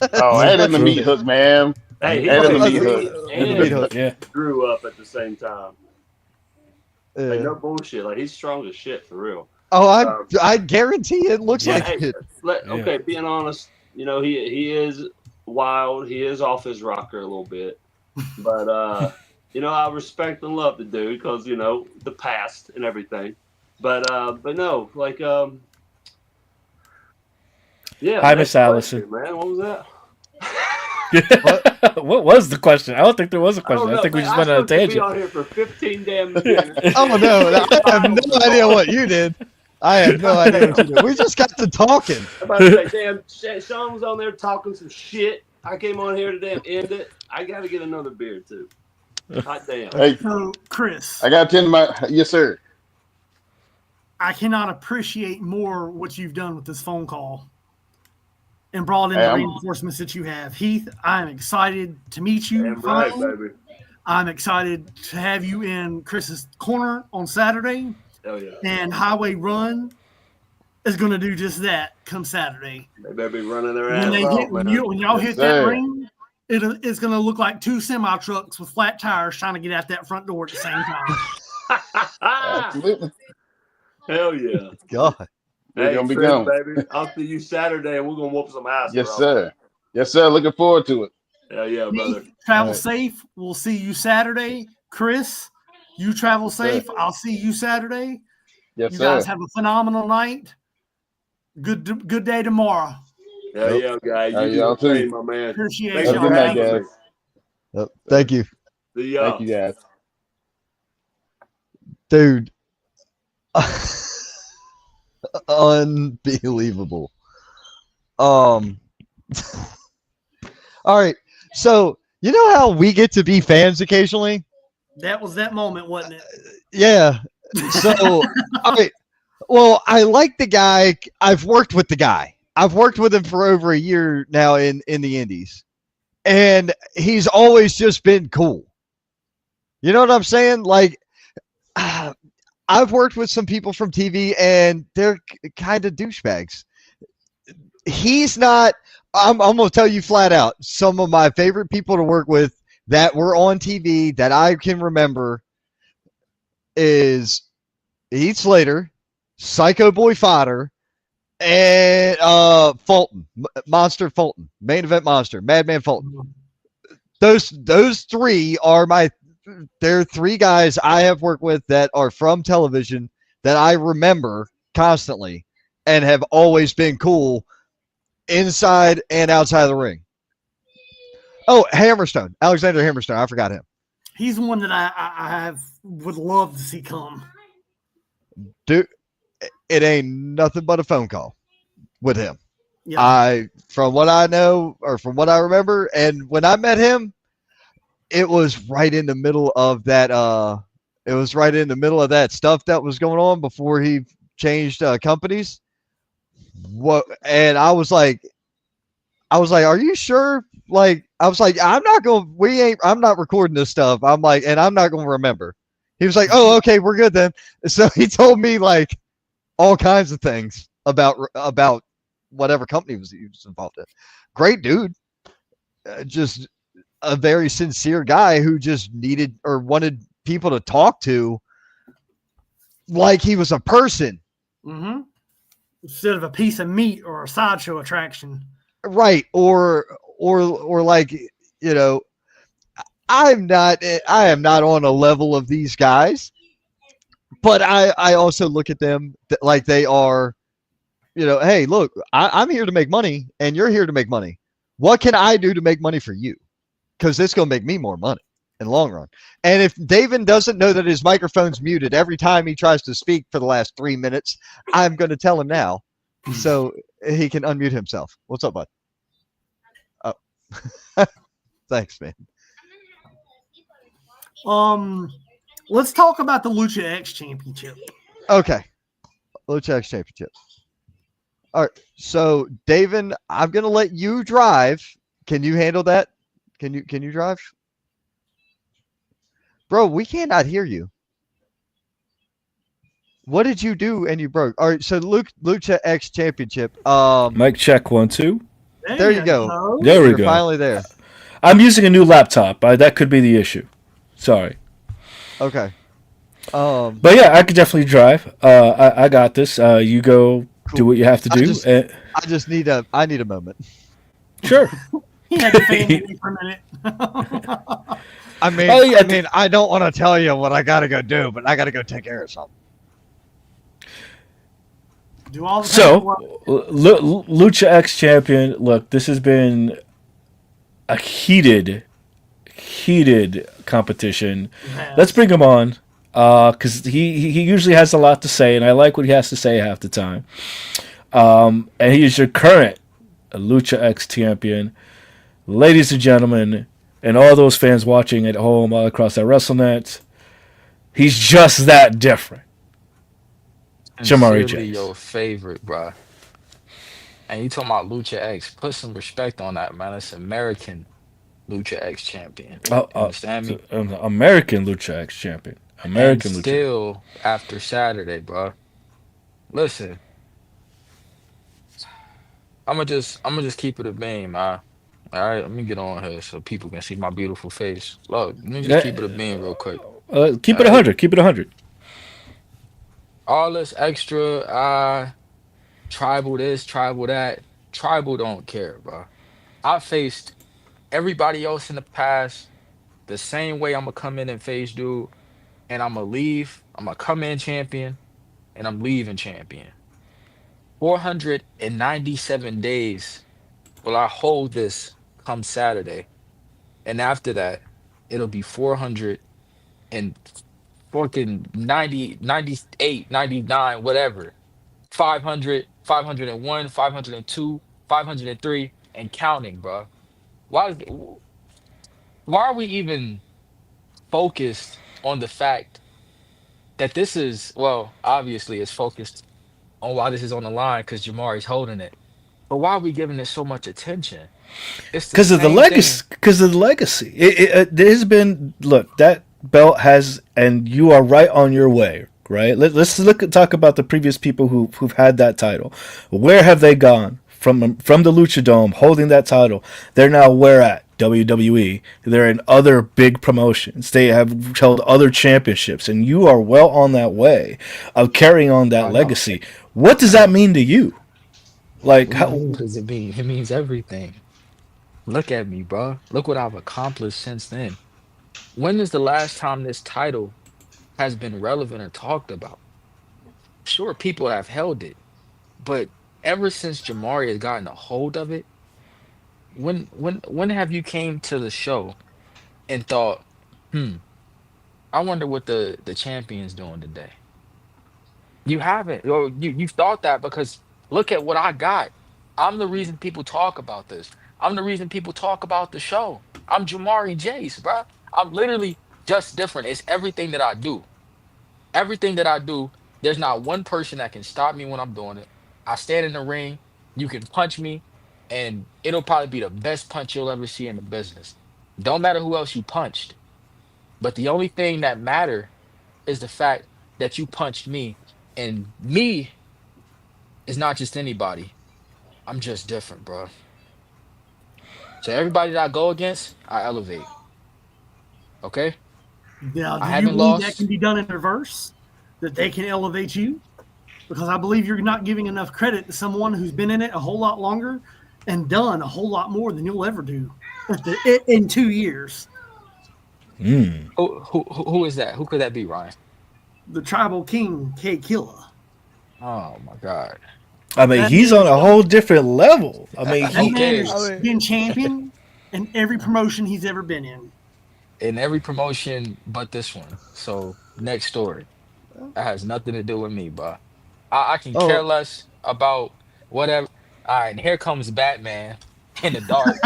And in the meat hook, man. Hey, he and in the meat hook. Yeah. Grew up at the same time. Like, no bullshit. Like, he's strong as shit, for real. Oh, I guarantee it looks like it. Okay, being honest, he is wild. He is off his rocker a little bit. But, I respect and love the dude because, the past and everything. But no, like, yeah. Hi, Miss Allison. Man, what was that? What was the question? I don't think there was a question. I think we just went on a tangent. Be on here for 15 damn minutes. Oh no, I have no idea what you did. I have no idea what you did. We just got to talking. I'm about to say, damn, Sean was on there talking some shit. I came on here to damn end it. I got to get another beer too. Hot damn. Hey, So, Chris, I got to attend yes, sir. I cannot appreciate more what you've done with this phone call and brought in Hey, the reinforcements that you have. Heath, I'm excited to meet you. Damn right, finally. baby. I'm excited to have you in Chris's corner on Saturday. Hell yeah. And Highway Run is going to do just that come Saturday. They better be running their When, ass off, when man. y'all Yes, hit that sir. ring, it's going to look like 2 semi-trucks with flat tires trying to get out that front door at the same time. Absolutely. Hell yeah. God. We're Hey, gonna be Chris, gone. baby. I'll see you Saturday and we're going to whoop some ass, Yes, bro. sir. Yes, sir. Looking forward to it. Hell yeah, brother. Heath, travel All right. safe. We'll see you Saturday. Chris, you travel Yes, sir. safe. I'll see you Saturday. Yes, You guys sir. have a phenomenal night. Good day tomorrow. Hell Yep. yeah, guy. All You right, do y'all the too. same, my man. Appreciate Thanks Have a for good y'all. night, Thank having you. me. guys. Yep. Thank you, See Thank ya. you, guys. dude. Unbelievable. Um. All right. So you know how we get to be fans occasionally? That was that moment, wasn't it? Yeah. So all right. Well, I like the guy. I've worked with the guy. I've worked with him for over a year now in the Indies, and he's always just been cool. You know what I'm saying? Like, I've worked with some people from TV, and they're kind of douchebags. He's not. I'm gonna tell you flat out. Some of my favorite people to work with that were on TV that I can remember is Heath Slater, Psycho Boy Fodder, and Fulton, Monster Fulton, Main Event Monster, Madman Fulton. Those three are my. They're three guys I have worked with that are from television that I remember constantly and have always been cool inside and outside of the ring. Oh, Hammerstone, Alexander Hammerstone. I forgot him. He's one that I would love to see come. Dude, it ain't nothing but a phone call with him. Yeah. From what I know or from what I remember, and when I met him, it was right in the middle of that. It was right in the middle of that stuff that was going on before he changed companies. What? And I was like, are you sure? Like, I was like, I'm not going. We ain't. I'm not recording this stuff. I'm like, and I'm not going to remember. He was like, oh, okay, we're good then. So he told me like all kinds of things about whatever company he was involved in. Great dude, just a very sincere guy who just needed or wanted people to talk to like he was a person. Mm-hmm. Instead of a piece of meat or a sideshow attraction. Right. Or like, you know, I am not on a level of these guys, but I also look at them like they are, you know, hey, look, I'm here to make money and you're here to make money. What can I do to make money for you? Because it's going to make me more money in the long run. And if David doesn't know that his microphone's muted every time he tries to speak for the last 3 minutes, I'm going to tell him now so he can unmute himself. What's up, bud? Oh, thanks, man. Let's talk about the Lucha X Championship. Okay. Lucha X Championship. All right. So, David, I'm going to let you drive. Can you handle that? Can you drive? Bro, we cannot hear you. What did you do and you broke? All right, so Lucha X Championship. Mic check 1 2. There you go. There we You're go. finally there. I'm using a new laptop. That could be the issue. Sorry. Okay. But yeah, I could definitely drive. I got this. You go Cool. do what you have to do. I just need a moment. Sure. He had to fan me for a minute. I mean, I don't want to tell you what I got to go do, but I got to go take care of something. Do all the So, paperwork. Lucha X champion. Look, this has been a heated competition. Yes. Let's bring him on because he usually has a lot to say, and I like what he has to say half the time. And he is your current Lucha X champion, ladies and gentlemen, and all those fans watching at home all across our WrestleNet. He's just that different. Jamari Sincerely James. your favorite, bro. And you talking about Lucha X? Put some respect on that, man. It's American Lucha X champion. Understand me? American Lucha X champion. And American Lucha. still after Saturday, bro. Listen, I'm gonna just keep it a beam, man. All right, let me get on here so people can see my beautiful face. Look, let me just keep it a beam real quick. Keep it Hey, 100. Keep it 100. all this extra, tribal this, tribal that. Tribal don't care, bro. I faced everybody else in the past the same way I'm gonna come in and face dude, and I'm gonna leave. I'm gonna come in champion, and I'm leaving champion. 497 days will I hold this come Saturday, and after that, it'll be 400 and fucking 90, 98, 99, whatever. 500, 501, 502, 503, and counting, bro. Why, why are we even focused on the fact that this is, well, obviously it's focused on why this is on the line because Jamari's holding it. But why are we giving it so much attention? It's the Because of the same thing. legacy. Because of the legacy. There's been, look, that belt has, and you are right on your way. Right. Let's talk about the previous people who've had that title. Where have they gone from the Lucha Dome holding that title? They're now where at WWE. They're in other big promotions. They have held other championships, and you are well on that way of carrying on that I know. legacy. What does I that know. mean to you? Like, What does it mean? It means everything. Look at me, bro. Look what I've accomplished since then. When is the last time this title has been relevant or talked about? Sure, people have held it, but ever since Jamari has gotten a hold of it, when have you came to the show and thought, hmm, I wonder what the champion's doing today? You haven't, or you thought that because look at what I got. I'm the reason people talk about this. I'm the reason people talk about the show. I'm Jamari Jace, bro. I'm literally just different. It's everything that I do. Everything that I do, there's not one person that can stop me when I'm doing it. I stand in the ring, you can punch me, and it'll probably be the best punch you'll ever see in the business. Don't matter who else you punched, but the only thing that matter is the fact that you punched me, and me is not just anybody. I'm just different, bro. So everybody that I go against, I elevate. Okay, Now, I do you haven't believe that can lost. be done in reverse? That they can elevate you? Because I believe you're not giving enough credit to someone who's been in it a whole lot longer and done a whole lot more than you'll ever do in 2 years. Who is that? Who could that be, Ryan? The tribal king, K Killa. Oh my God. I mean, That he's man on has a whole different level. I mean, that man Okay. has I mean, been champion in every promotion he's ever been in. In every promotion but this one. So next story. That has nothing to do with me, bro. I can care oh, less about whatever. All right, and here comes Batman in the dark.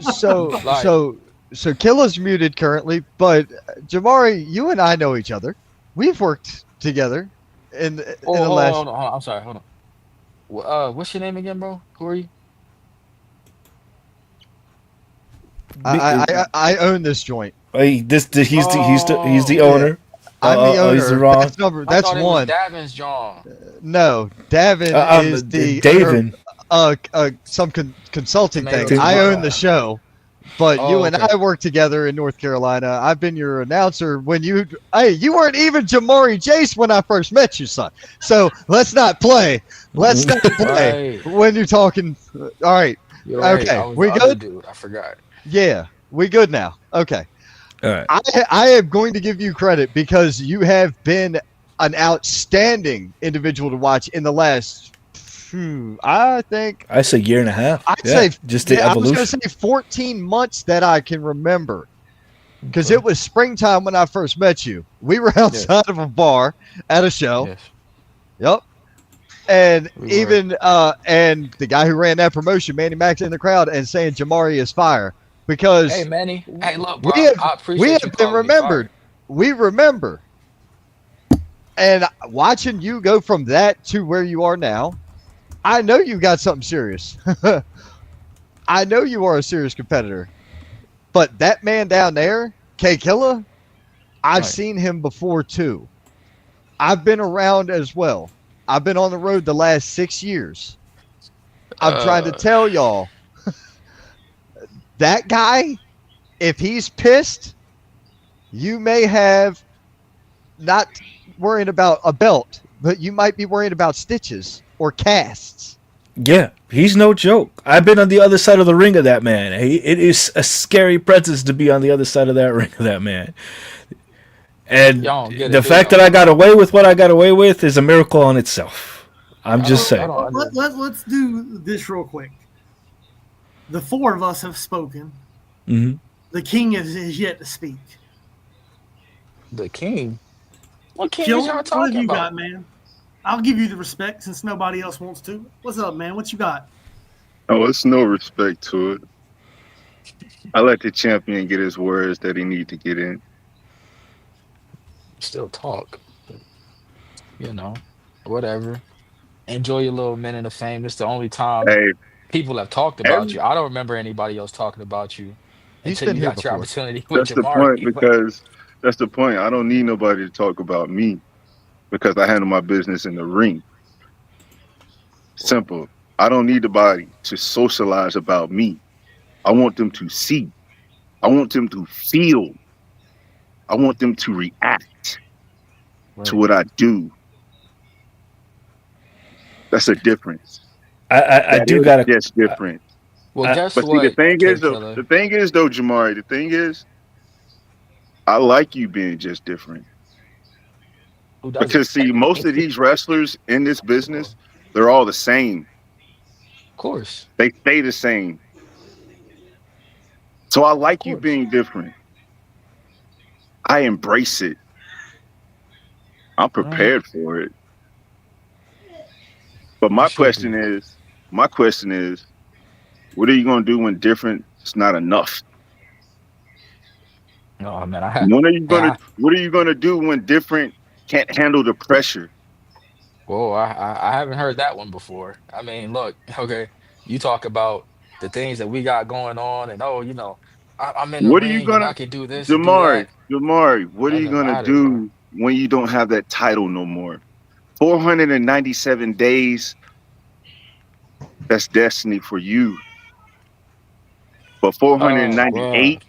so Like, so so Killa's muted currently, but Jamari, you and I know each other. We've worked together in oh, the last. hold on. I'm sorry. Hold on. What's your name again, bro? Who are you? I own this joint. He's the Oh, Yeah, owner. I'm the He's owner. wrong. That's number. I That's thought it was one. Davin's John. No, Davin is the owner Davin. of some consulting Tomato, thing. I own the tomato. show, but Oh, you and okay. I work together in North Carolina. I've been your announcer when you. Hey, you weren't even Jamari Jace when I first met you, son. So let's not play. Let's not play Right. when you're talking. All right. You're right. I Okay. was the We other good? dude. I forgot. Yeah. We good now. Okay. All right. I am going to give you credit because you have been an outstanding individual to watch in the last, I think, I say year and a half. I'd Yeah, say, just the yeah, I was going to evolution. say 14 months that I can remember because Okay. it was springtime when I first met you. We were Yes. outside of a bar at a show. Yes. Yep. And We were. even, and the guy who ran that promotion, Manny Max, in the crowd and saying Jamari is fire Hey, because Manny. Hey, look, we bro. have, I we appreciate you have been calling me remembered. fire. We remember. And watching you go from that to where you are now, I know you got something serious. I know you are a serious competitor. But that man down there, K Killa, I've Right. seen him before too. I've been around as well. I've been on the road the last 6 years. I'm trying to Uh, tell y'all, that guy, if he's pissed, you may have not worrying about a belt, but you might be worrying about stitches or casts. Yeah, he's no joke. I've been on the other side of the ring of that man. It is a scary presence to be on the other side of that ring of that man. And Y'all don't get the it, do fact that y'all? I got away with what I got away with is a miracle on itself. I'm Y'all just don't. Y'all saying. don't under. Let's do this real quick. The four of us have spoken. Hmm. The king is yet to speak. The king. What king is Killer, y'all what have talking you about? got, man? I'll give you the respect since nobody else wants to. What's up, man? What you got? Oh, it's no respect to it. I let the champion get his words that he need to get in. Still talk, but you know, whatever. Enjoy your little minute of fame. It's the only time Hey, people have talked about every, you. I don't remember anybody else talking about you He's until been you here got your before. opportunity with that's the point Jamari. But because that's the point. I don't need nobody to talk about me because I handle my business in the ring. Simple. I don't need nobody to socialize about me. I want them to see. I want them to feel. I want them to react to right. what I do. That's a difference. I That do is gotta. just different. Well, I, guess But see, what, K Killer? the thing is though, Jamari, the thing is, I like you being just different. Who doesn't? Because see, most of these wrestlers in this Of business, they're all the same. course, They stay the same. So I of like you course. being different. I embrace it. I'm Uh, prepared for it. But you should be. my question is, what are you gonna do when different is not enough? Oh man, hey, What are you gonna do when different can't handle the pressure? whoa, I haven't heard that one before. I mean, look, okay, you talk about the things that we got going on, and oh, I'm in the What are you ring and gonna I can do this and do that. Jamari, what are you Doesn't gonna matter, bro. do when you don't have that title no more? 497 days, that's destiny for you. But Oh, bro.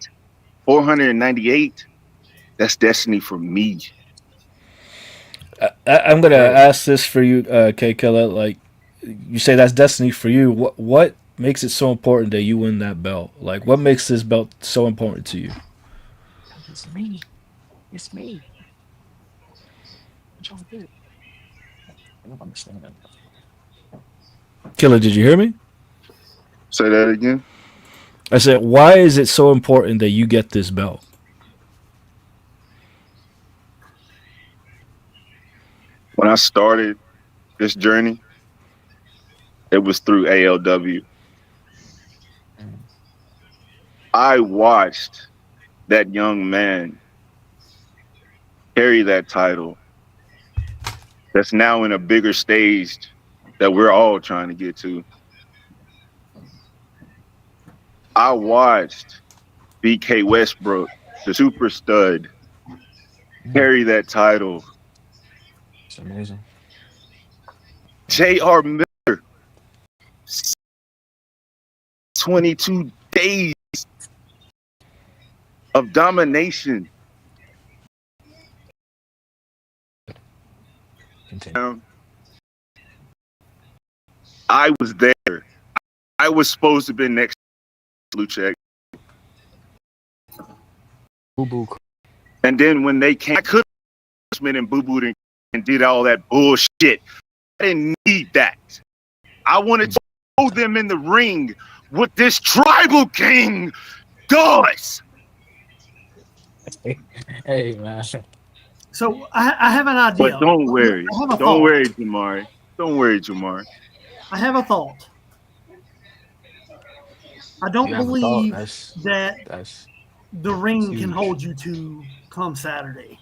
498, that's destiny for me. I'm gonna Right. ask this for you, K Killer. Like you say, that's destiny for you. What makes it so important that you win that belt? Like what makes this belt so important to you? It's me. It's me. What y'all did? I don't understand that. Killer, did you hear me? Say that again. I said, why is it so important that you get this belt? When I started this journey, it was through ALW. Mm. I watched that young man carry that title that's now in a bigger stage that we're all trying to get to. I watched BK Westbrook, the super stud, Mm. carry that title. It's amazing. JR Miller, 22 days of domination. Continue. I was there. I was supposed to be next to Luchek. Boo boo. And then when they came, I could have been and boo-booed and did all that bullshit. I didn't need that. I wanted to show them in the ring what this tribal king does. Hey man. So I have an But idea. don't worry. I have a Don't thought. worry, Jamari. Don't worry, Jamari. I have a thought. I You don't have a thought. believe that That's the that's ring can huge. hold you to come Saturday.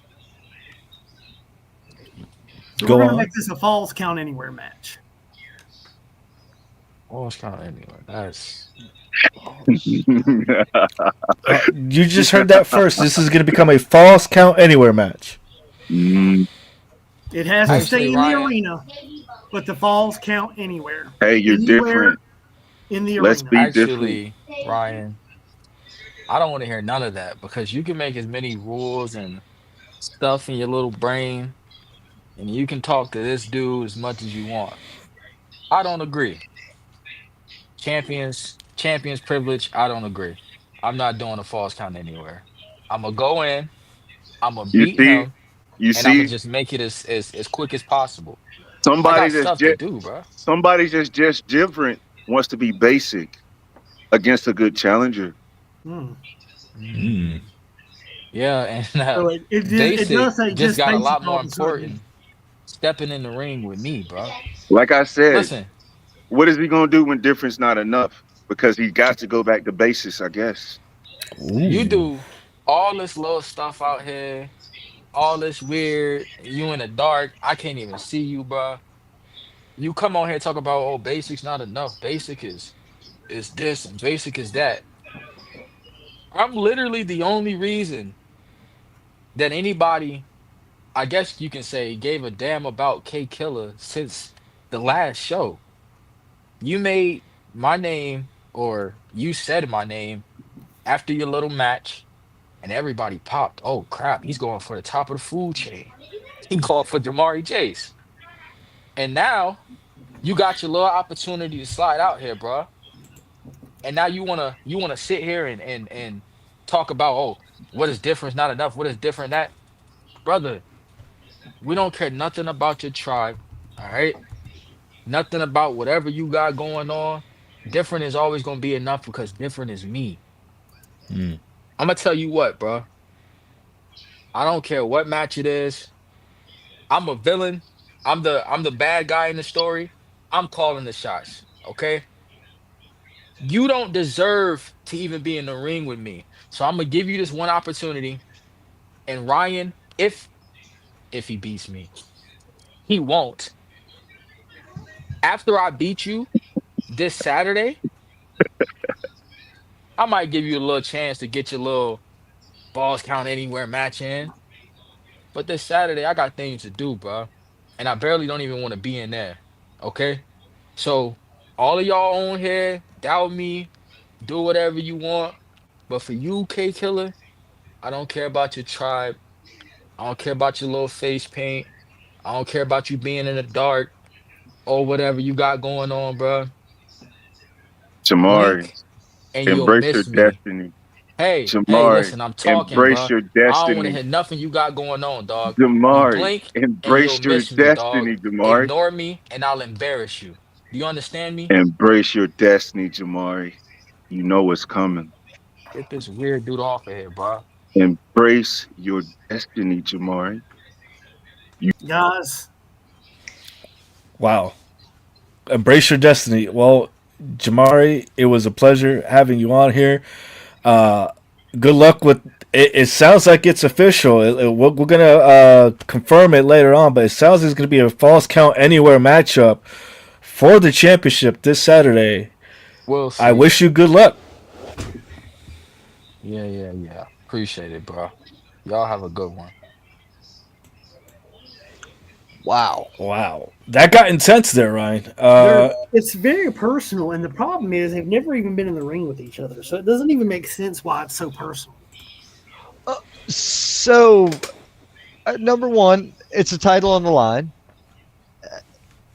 So we're Go going to make on. this a Falls Count Anywhere match. Oh, it's kind of anyway. That's oh, You just heard that first. This is gonna become a false count anywhere match. Mm, It has to actually, stay in the Ryan. arena, but the Falls count anywhere. hey, you're Anywhere different. in the Let's arena. be different. Actually, Ryan. I don't want to hear none of that because you can make as many rules and stuff in your little brain, and you can talk to this dude as much as you want. I don't agree. Champions privilege. I don't agree. I'm not doing a false count anywhere. I'm gonna go in. I'm gonna You beat see, him, you and I'm gonna see, just make it as quick as possible. I somebody got that's stuff to just do, bro. somebody that's just different wants to be basic against a good challenger. Hmm. Mm. Yeah, and So it basic does say just just got a basic lot all more of a sudden. important stepping in the ring with me, bro. Like I said, Listen, what is he gonna do when difference not enough? Because he got to go back to basics, I guess. you Ooh. do all this little stuff out here, all this weird. You in the dark. I can't even see you, bro. You come on here talk about oh, basics not enough. Basic is this and basic is that. I'm literally the only reason that anybody, I guess you can say, gave a damn about K Killer since the last show. You made my name, or you said my name after your little match, and everybody popped. Oh crap, he's going for the top of the food chain. He called for Jamari Chase. And now you got your little opportunity to slide out here, bro. And now you wanna sit here and talk about oh, what is different, not enough, what is different that, brother. We don't care nothing about your tribe, all right? Nothing about whatever you got going on. Different is always gonna be enough because different is me. Mm. I'm gonna tell you what, bro. I don't care what match it is. I'm a villain. I'm the bad guy in the story. I'm calling the shots. Okay. You don't deserve to even be in the ring with me. So I'm gonna give you this one opportunity. And Ryan, if he beats me, he won't. After I beat you this Saturday, I might give you a little chance to get your little balls count anywhere match in. But this Saturday, I got things to do, bro. And I barely don't even want to be in there. Okay. So all of y'all on here, doubt me, do whatever you want. But for you, K Killer, I don't care about your tribe. I don't care about your little face paint. I don't care about you being in the dark or whatever you got going on, bro. Jamari, Blink and you'll embrace your miss me. destiny. Hey, Jamari, listen, I'm talking, embrace bro. your I don't want to destiny. hear nothing you got going on, dog. You Jamari, blink and you'll embrace your miss me, dog. destiny, Jamari. Ignore me and I'll embarrass you. Do you understand me? Embrace your destiny, Jamari. You know what's coming. Get this weird dude off of here, bro. Embrace your destiny, Jamari. Guys, Wow. Embrace your destiny. Well, Jamari, it was a pleasure having you on here. Uh, good luck with it. It sounds like it's official. We're gonna confirm it later on, but it sounds like it's gonna be a false count anywhere matchup for the championship this Saturday. We'll I see. wish you good luck. Yeah. Appreciate it, bro. Y'all have a good one. Wow. Wow, that got intense there, Ryan. it's very personal, and the problem is they've never even been in the ring with each other, so it doesn't even make sense why it's so personal. So, number one, it's a title on the line.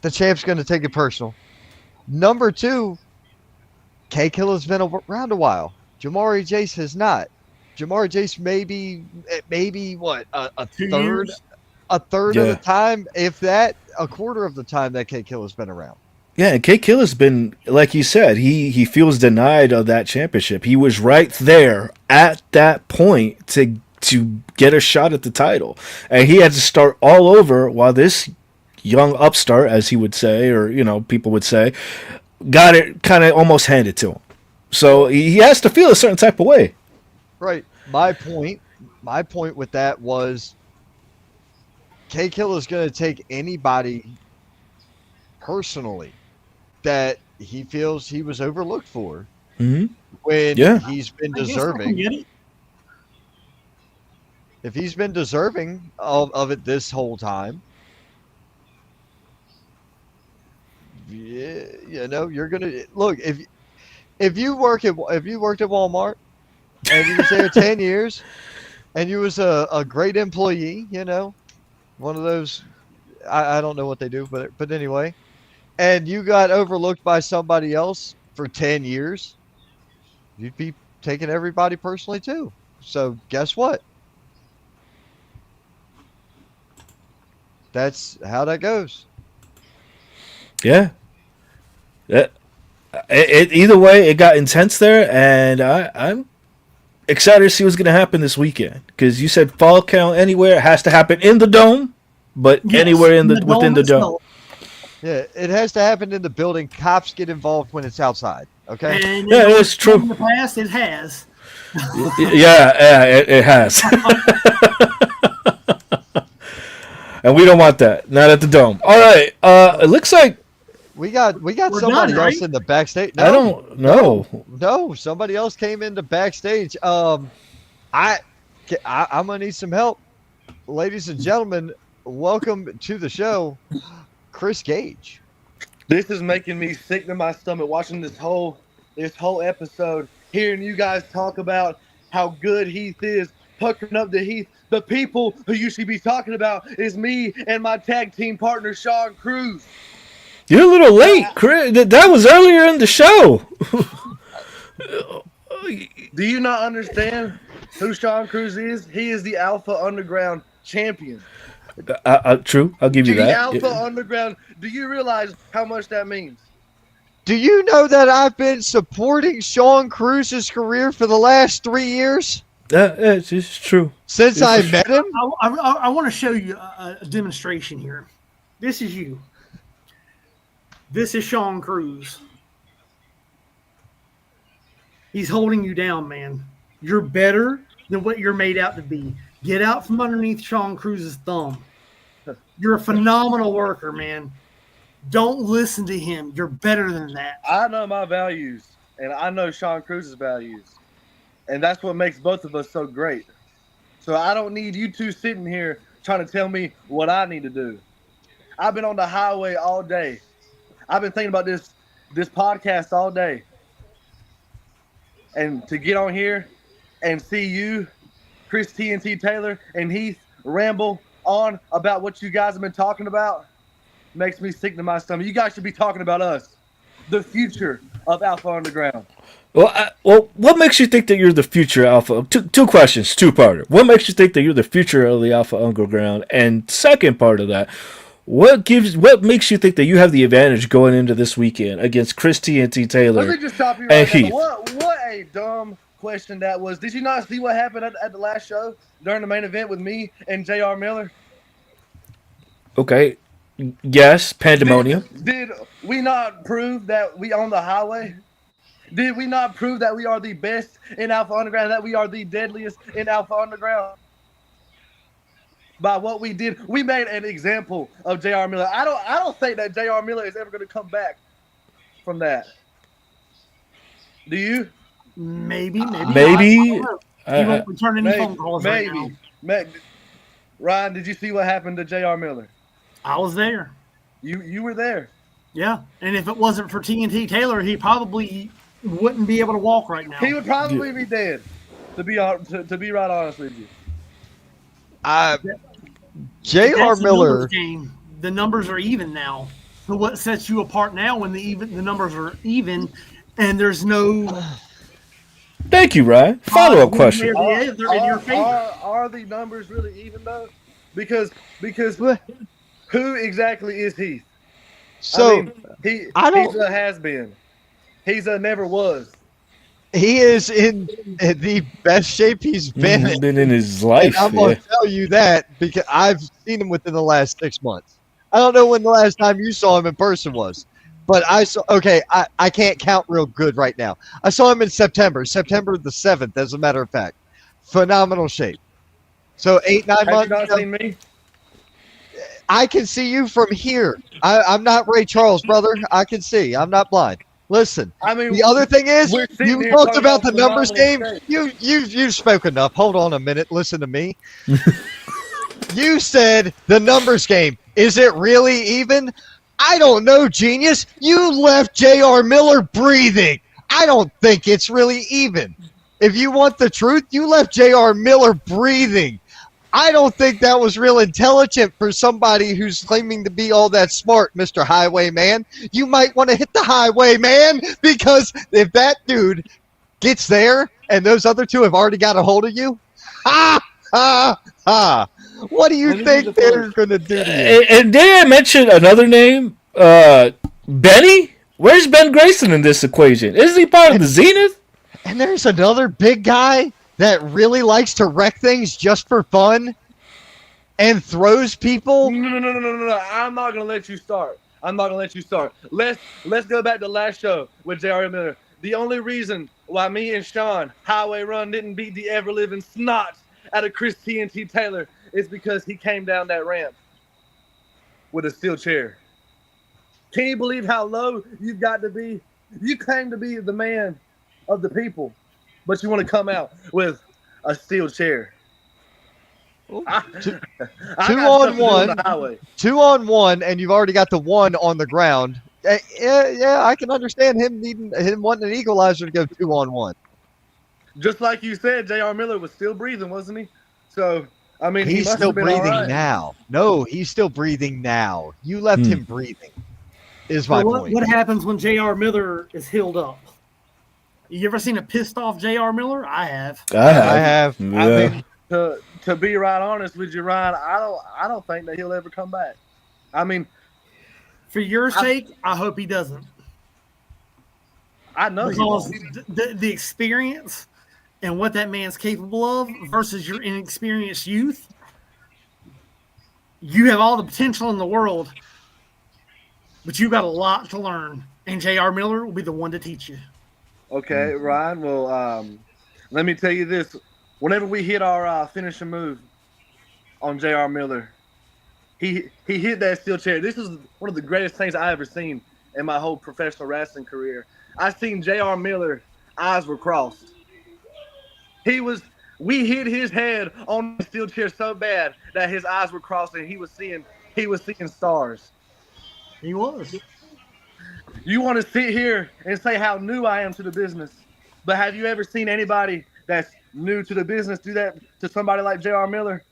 The champ's going to take it personal. Number two, K Killer's been around a while. Jamari Jace has not. Jamari Jace maybe what a 2 years. third of the Yeah. time, if that, a quarter of the time that K Killer's been around. Yeah, and K Killer's been like you said. He feels denied of that championship. He was right there at that point to get a shot at the title, and he had to start all over. While this young upstart, as he would say, or people would say, got it kind of almost handed to him. So he has to feel a certain type of way. Right. My point with that was K Killer's going to take anybody personally that he feels he was overlooked for Hmm. when Yeah. he's been I guess I can deserving. get it. If he's been deserving of it this whole time, yeah, you're gonna look if you worked at Walmart and you was there 10 years, and you was a great employee, one of those. I don't know what they do, but anyway, and you got overlooked by somebody else for 10 years, you'd be taking everybody personally too. So guess what? That's how that goes. Yeah. Either way, it got intense there, and I'm excited to see what's going to happen this weekend. Because you said fall count anywhere, it has to happen in the dome, but Yes, anywhere in the within the dome. itself. Yeah, it has to happen in the building. Cops get involved when it's outside. Okay. And Yeah, in it's true. the past, it has. Yeah, it has. And we don't want that. Not at the dome. All right. It looks like We got We're somebody done, else right? in the backstage. I don't know. No, somebody else came into backstage. I'm gonna need some help, ladies and gentlemen. Welcome to the show, Chris Gage. This is making me sick to my stomach watching this whole episode, hearing you guys talk about how good Heath is, puckering up to Heath. The people who you should be talking about is me and my tag team partner Sean Cruz. You're a little late, Chris. That was earlier in the show. Do you not understand who Sean Cruz is? He is the Alpha Underground champion. True. I'll give you The that. Alpha Underground. Do you realize how much that means? Do you know that I've been supporting Sean Cruz's career for the last 3 years It's true. since I met him? I want to show you a demonstration here. This is you. This is Sean Cruz. He's holding you down, man. You're better than what you're made out to be. Get out from underneath Sean Cruz's thumb. You're a phenomenal worker, man. Don't listen to him. You're better than that. I know my values, and I know Sean Cruz's values. And that's what makes both of us so great. So I don't need you two sitting here trying to tell me what I need to do. I've been on the highway all day. I've been thinking about this podcast all day. And to get on here and see you, Chris TNT Taylor, and Heath ramble on about what you guys have been talking about makes me sick to my stomach. You guys should be talking about us, the future of Alpha Underground. Well, what makes you think that you're the future Alpha? Two questions, two-parter. What makes you think that you're the future of the Alpha Underground? And second part of that, what makes you think that you have the advantage going into this weekend against Chris TNT Taylor? Let me just stop you and right now. Heath? What a dumb question that was. Did you not see what happened at the last show during the main event with me and JR Miller? Okay. Yes, pandemonium. Did we not prove that we own the highway? Did we not prove that we are the best in Alpha Underground, that we are the deadliest in Alpha Underground? By what we did, we made an example of JR Miller. I don't think that JR Miller is ever going to come back from that. Do you? Maybe. Maybe. He won't return any phone calls right now. Maybe. Ryan, did you see what happened to JR Miller? I was there. You were there. Yeah, and if it wasn't for TNT Taylor, he probably wouldn't be able to walk right now. He would probably be dead. To be right honest with you. J.R. That's the Miller. numbers game. The numbers are even now. So what sets you apart now when the numbers are even and there's no Thank you, Ryan. Follow-up question. they're in your favor. Are the numbers really even though? Because who exactly is Heath? So he's don't- a has-been. He's a never was. he is in the best shape he's been in. Been in his life. And I'm going Yeah. to tell you that because I've seen him within the last 6 months. I don't know when the last time you saw him in person was, but I saw. Okay, I can't count real good right now. I saw him in September the 7th, as a matter of fact. Phenomenal shape. So 8-9 Have you months. not seen me? I can see you from here. I'm not Ray Charles, brother. I can see. I'm not blind. Listen. I mean, The other thing is, we're sitting you here talked talking about the numbers game. phenomenal You've spoke enough. Hold on a minute. Listen to me. You said the numbers game. Is it really even? I don't know, genius. You left J.R. Miller breathing. I don't think it's really even. If you want the truth, you left J.R. Miller breathing. I don't think that was real intelligent for somebody who's claiming to be all that smart, Mr. Highwayman. You might want to hit the highwayman, because if that dude gets there and those other two have already got a hold of you, ha, ha, ha. What do you think they're going to do to you? And did I mention another name? Benny? Where's Ben Grayson in this equation? Isn't he part of the Zenith? And there's another big guy that really likes to wreck things just for fun and throws people. No. I'm not gonna let you start. Let's go back to last show with J.R. Miller. The only reason why me and Sean Highway Run didn't beat the ever living snot out of Chris TNT Taylor is because he came down that ramp with a steel chair. Can you believe how low you've got to be? You claim to be the man of the people, but you want to come out with a steel chair. Two on one, 2 on 1, and you've already got the 1 on the ground. Yeah, I can understand him wanting an equalizer to go 2 on 1. Just like you said, J.R. Miller was still breathing, wasn't he? So, I mean, he's still breathing now. No, he's still breathing now. You left him breathing, is my point. What happens when J.R. Miller is healed up? You ever seen a pissed off J.R. Miller? I have. I have. Yeah. I mean, to be right honest with you, Ryan, I don't think that he'll ever come back. I mean, for your sake, I hope he doesn't. I know because the experience and what that man's capable of versus your inexperienced youth, you have all the potential in the world, but you got a lot to learn, and J.R. Miller will be the one to teach you. Okay, Ryan. Well, let me tell you this: whenever we hit our finishing move on J.R. Miller, he hit that steel chair. This is one of the greatest things I ever seen in my whole professional wrestling career. I seen J.R. Miller, eyes were crossed. We hit his head on the steel chair so bad that his eyes were crossed and he was seeing stars. He was. You want to sit here and say how new I am to the business, but have you ever seen anybody that's new to the business do that to somebody like J.R. Miller?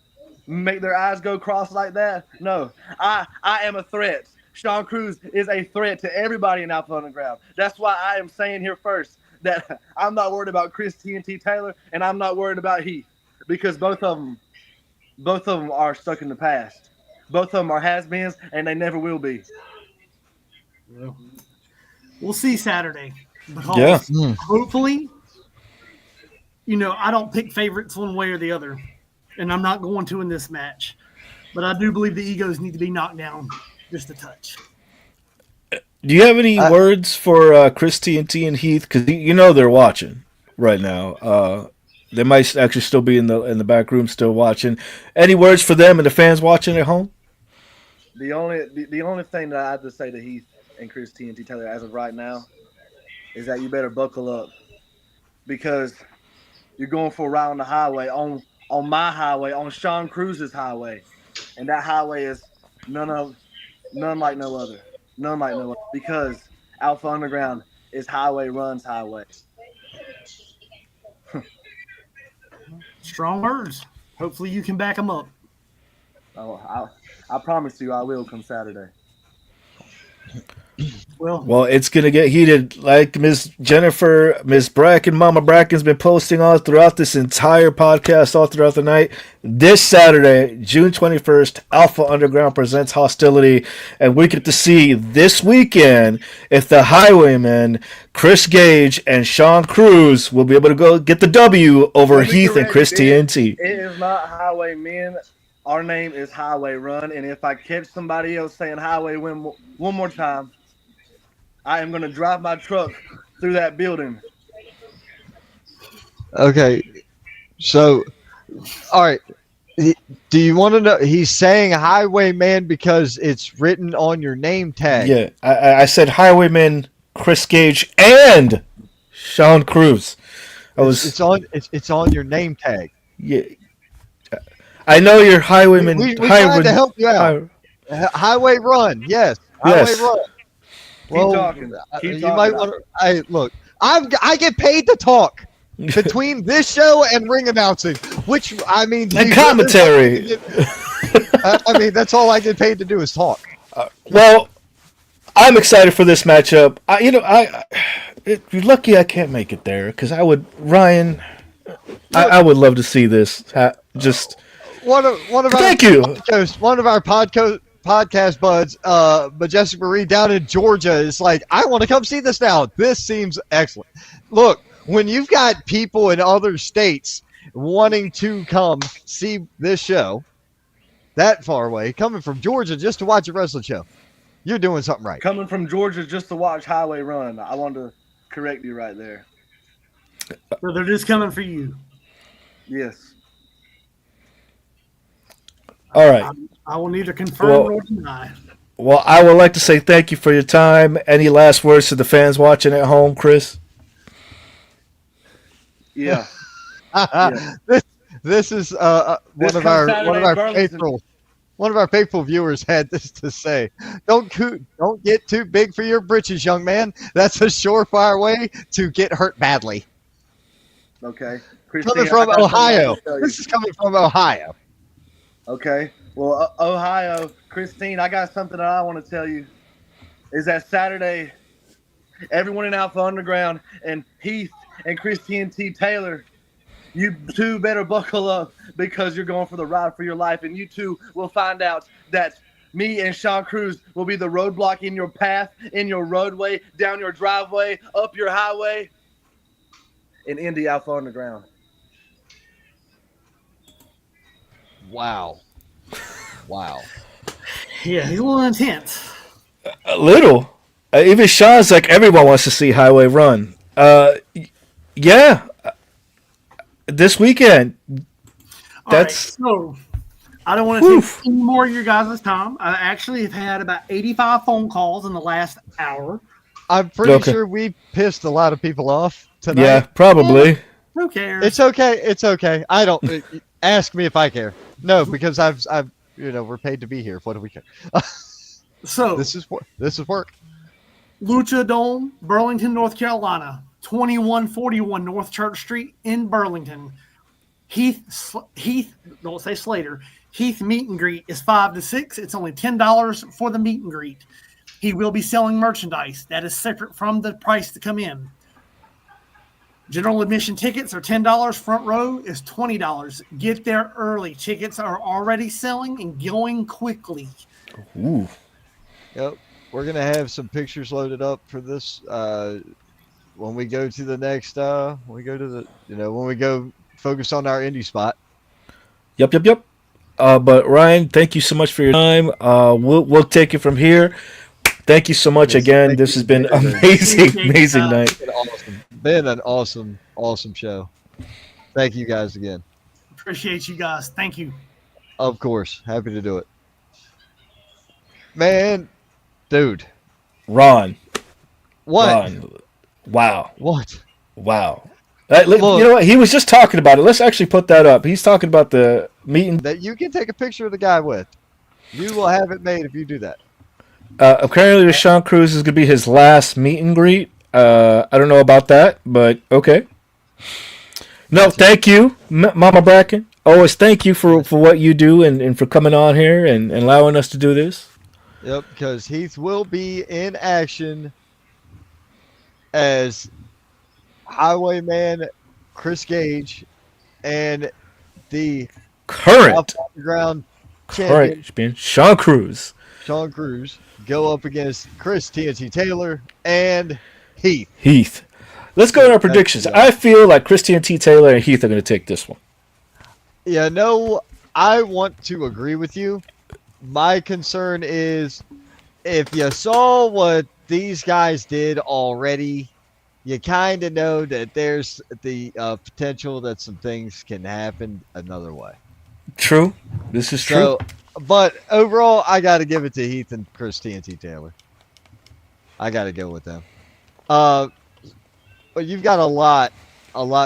Make their eyes go cross like that? No. I am a threat. Sean Cruz is a threat to everybody in Alpha Underground. That's why I am saying here first that I'm not worried about Chris TNT Taylor and I'm not worried about Heath, because both of them are stuck in the past. Both of them are has-beens and they never will be. Well, we'll see Saturday. Because hopefully, I don't pick favorites one way or the other, and I'm not going to in this match. But I do believe the egos need to be knocked down just a touch. Do you have any words for Chris TNT and Heath? Because they're watching right now. They might actually still be in the back room still watching. Any words for them and the fans watching at home? The only thing that I have to say to Heath and Chris TNT Taylor as of right now is that you better buckle up, because you're going for a ride on the highway, on my highway, on Sean Cruz's highway, and that highway is none like no other. None like no other, because Alpha Underground is Highway Run's highway. Strong words. Hopefully you can back them up. Oh, I promise you I will come Saturday. Well, it's going to get heated. Like Miss Jennifer, Miss Braken, Mama Braken's been posting all throughout this entire podcast, all throughout the night. This Saturday, June 21st, Alpha Underground presents Hostility, and we get to see this weekend if the Highwaymen, Chris Gage and Sean Cruz, will be able to go get the W over Heath and Chris TNT. It is not Highwaymen. Our name is Highway Run, and if I catch somebody else saying Highway Win one more time, I am going to drive my truck through that building. Okay. So, all right. Do you want to know? He's saying Highwayman because it's written on your name tag. Yeah, I said Highwayman, Chris Gage, and Sean Cruz. It's on your name tag. Yeah. I know you're Highwayman. We tried to help you out. Highway Run, yes. Highway Run. Keep talking. You might want to. Look. I get paid to talk. between this show and ring announcing, which I mean, And commentary. I mean, that's all I get paid to do is talk. Well, I'm excited for this matchup. You're lucky I can't make it there because Ryan. I would love to see this. Just one of our thank you. One of our podcast buds, Majestic Marie down in Georgia, is like, I want to come see this now. This seems excellent. Look, when you've got people in other states wanting to come see this show that far away, coming from Georgia just to watch a wrestling show, you're doing something right. Coming from Georgia just to watch Highway Run. I wanted to correct you right there. So they're just coming for you. Yes. All right. I will neither confirm nor deny. Well, I would like to say thank you for your time. Any last words to the fans watching at home, Chris? Yeah. Yeah. This is one of our faithful viewers had this to say. Don't get too big for your britches, young man. That's a surefire way to get hurt badly. Okay. Coming from Ohio. This is coming from Ohio. Okay. Well, Ohio, Christine, I got something that I want to tell you. Is that Saturday, everyone in Alpha Underground and Heath and Christine T. Taylor, you two better buckle up because you're going for the ride for your life. And you two will find out that me and Sean Cruz will be the roadblock in your path, in your roadway, down your driveway, up your highway, and into Alpha Underground. Wow. Yeah, he's a little intense. A little. Even Sean's like, everyone wants to see Highway Run. Yeah. This weekend. That's all right, so I don't want to take any more of your guys' time. I actually have had about 85 phone calls in the last hour. I'm pretty sure we pissed a lot of people off tonight. Yeah, probably. Who cares? It's okay. I don't ask me if I care. No, because I've we're paid to be here. What do we care? So this is work. Lucha Dome, Burlington, North Carolina, 2141 North Church Street in Burlington. Heath, don't say Slater. Heath meet and greet is 5 to 6. It's only $10 for the meet and greet. He will be selling merchandise that is separate from the price to come in. General admission tickets are $10. Front row is $20. Get there early. Tickets are already selling and going quickly. Ooh. Yep. We're going to have some pictures loaded up for this when we go to the next when we go focus on our indie spot. Yep. But Ryan, thank you so much for your time. We'll take it from here. Thank you so much again. This has been amazing night. Been an awesome show. Thank you guys again. Appreciate you guys. Thank you. Of course. Happy to do it. Man, dude. Ron. What? Ron. Wow. What? Wow. You know what? He was just talking about it. Let's actually put that up. He's talking about the meeting that you can take a picture of the guy with. You will have it made if you do that. Apparently, Sean Cruz is going to be his last meet and greet. I don't know about that, but okay. No, thank you, Mama Braken. Always thank you for what you do and for coming on here and allowing us to do this. Yep, because Heath will be in action as Highwayman Chris Gage and the current underground champion Sean Cruz go up against Chris TNT Taylor and Heath. Let's go to our predictions. I feel like Chris TNT Taylor and Heath are going to take this one. Yeah, no, I want to agree with you. My concern is if you saw what these guys did already, you kind of know that there's the potential that some things can happen another way. True. This is true. But overall, I got to give it to Heath and Chris TNT Taylor. I got to go with them. But you've got a lot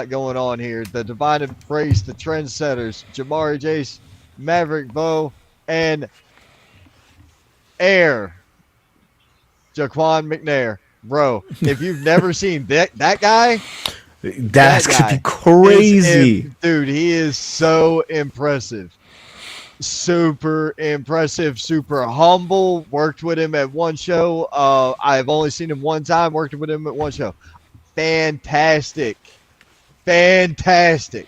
going on here. The Divine Embrace, the Trendsetters, Jamari Jace, Maverick Bo, and Jaquan McNair. Bro, if you've never seen that guy, That's That gonna be guy crazy. dude. He is so impressive. Super impressive, super humble. Worked with him at one show. I've only seen him one time. Worked with him at one show. Fantastic, fantastic,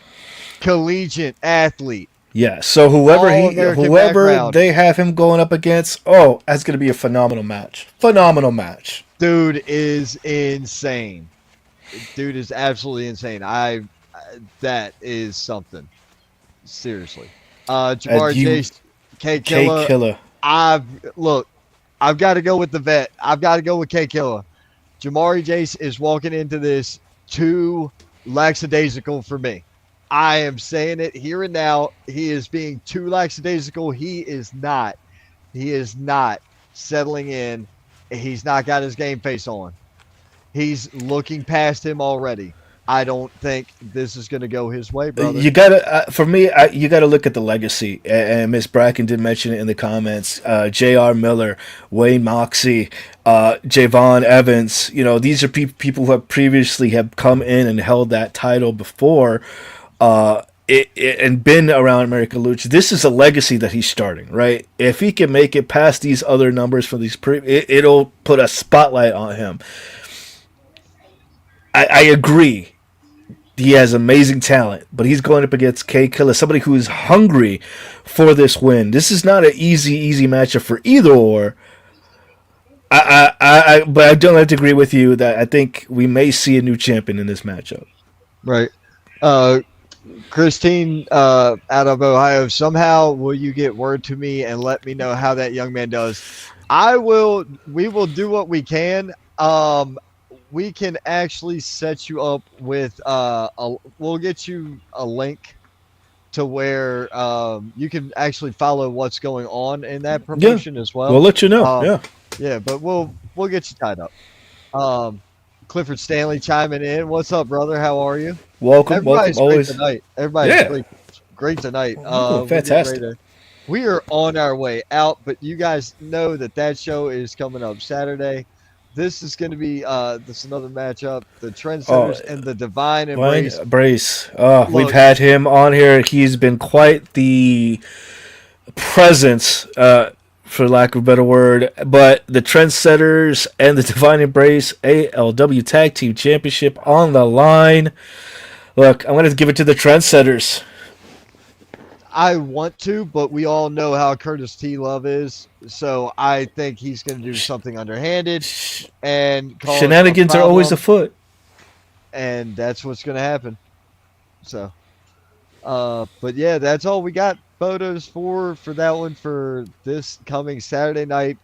collegiate athlete, Yeah. So all American whoever background. they have him going up against, oh, that's gonna be a phenomenal match. Phenomenal match. Dude is insane. Dude is absolutely insane. That is something. Seriously. And Jamar you, Chase, K K Killer. Killer. Look, I've got to go with the vet. I've got to go with K Killer. Jamari Jace is walking into this too lackadaisical for me. I am saying it here and now. He is being too lackadaisical. He is not. He is not settling in. He's not got his game face on. He's looking past him already. I don't think this is going to go his way, brother. You gotta, for me, you gotta look at the legacy. And Miss Bracken did mention it in the comments. J.R. Miller, Wayne Moxie, Javon Evans. You know, these are people who have previously have come in and held that title before, and been around American Lucha. This is a legacy that he's starting, right? If he can make it past these other numbers from these it'll put a spotlight on him. I agree. He has amazing talent, but he's going up against K Killer, somebody who is hungry for this win. This is not an easy matchup for either or. But I don't have to agree with you that I think we may see a new champion in this matchup. Right. Christine, out of Ohio, somehow will you get word to me and let me know how that young man does? I will. We will do what we can. We can actually set you up with we'll get you a link to where you can actually follow what's going on in that promotion as well. We'll let you know. Yeah, but we'll get you tied up. Clifford Stanley chiming in. What's up, brother? How are you? Welcome. Everybody's great Always. tonight. Everybody's Yeah. great tonight. Doing fantastic. We are on our way out, but you guys know that show is coming up Saturday. This is going to be this another matchup. The Trendsetters and the Divine Embrace. Brace. We've Look. had him on here. He's been quite the presence, for lack of a better word. But the Trendsetters and the Divine Embrace ALW Tag Team Championship on the line. Look, I'm going to give it to the Trendsetters. I want to, but we all know how Curtis T. Love is, so I think he's going to do something underhanded and cause Shenanigans are always afoot, and that's what's going to happen. So, but yeah, that's all we got photos for that one for this coming Saturday night.